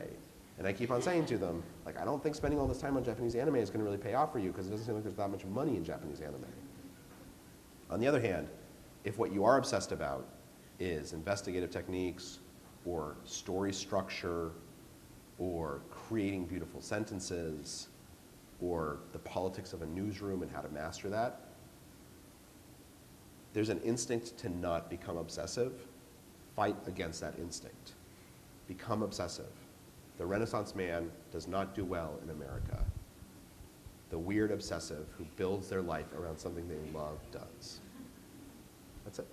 And I keep on saying to them, like, I don't think spending all this time on Japanese anime is going to really pay off for you because it doesn't seem like there's that much money in Japanese anime. On the other hand, if what you are obsessed about is investigative techniques or story structure or creating beautiful sentences or the politics of a newsroom and how to master that. There's an instinct to not become obsessive. Fight against that instinct. Become obsessive. The Renaissance man does not do well in America. The weird obsessive who builds their life around something they love does. That's it.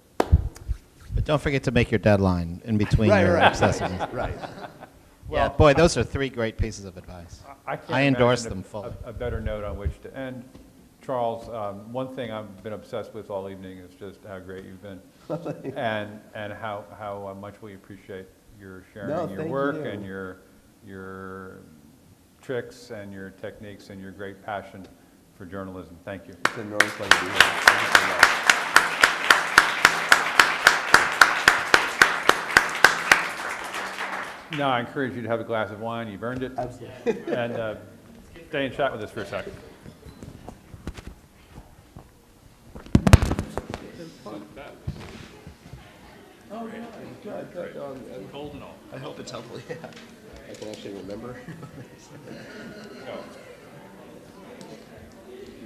But don't forget to make your deadline in between your obsessiveness. Right. Yeah, boy, those are 3 great pieces of advice. can't I endorse imagine them fully. a better note on which to end. Charles, one thing I've been obsessed with all evening is just how great you've been, and how much we appreciate your sharing No, your thank work you. and your tricks and your techniques and your great passion for journalism. Thank you. It's an enormous pleasure to be here. Thank you so much. Now, I encourage you to have a glass of wine. You've earned it. Absolutely. And stay and chat with us for a second. Cold and all. I hope it's helpful, yeah. I can actually remember.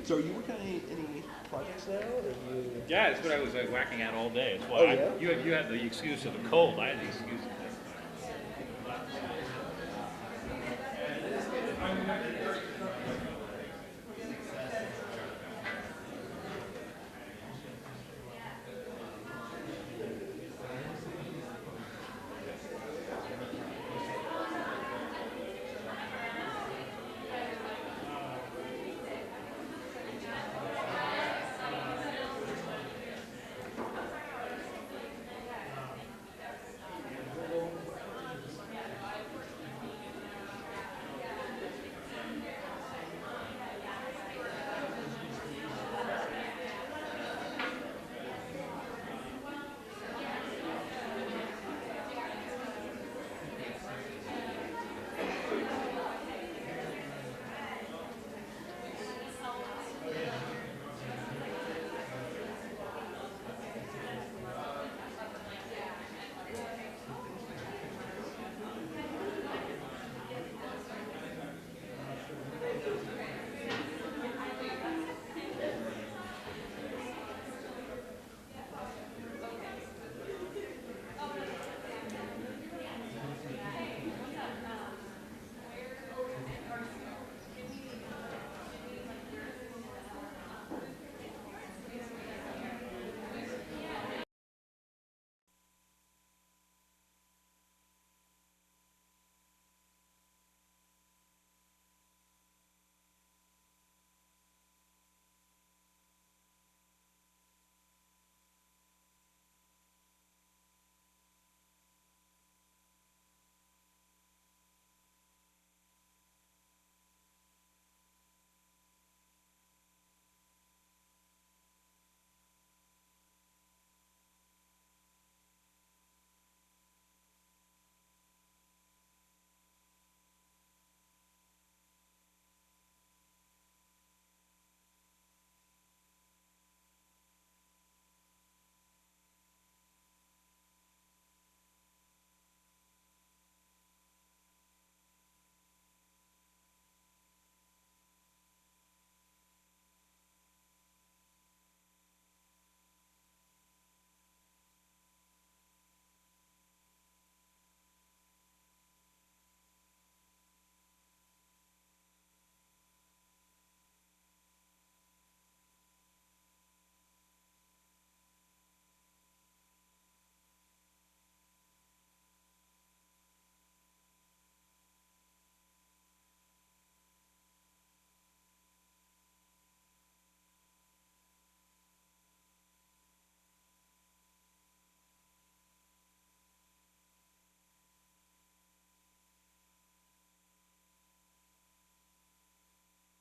So are you working on any projects now? Or you... Yeah, that's what I was whacking at all day. That's why Oh, yeah? you had the excuse of the cold. I had the excuse of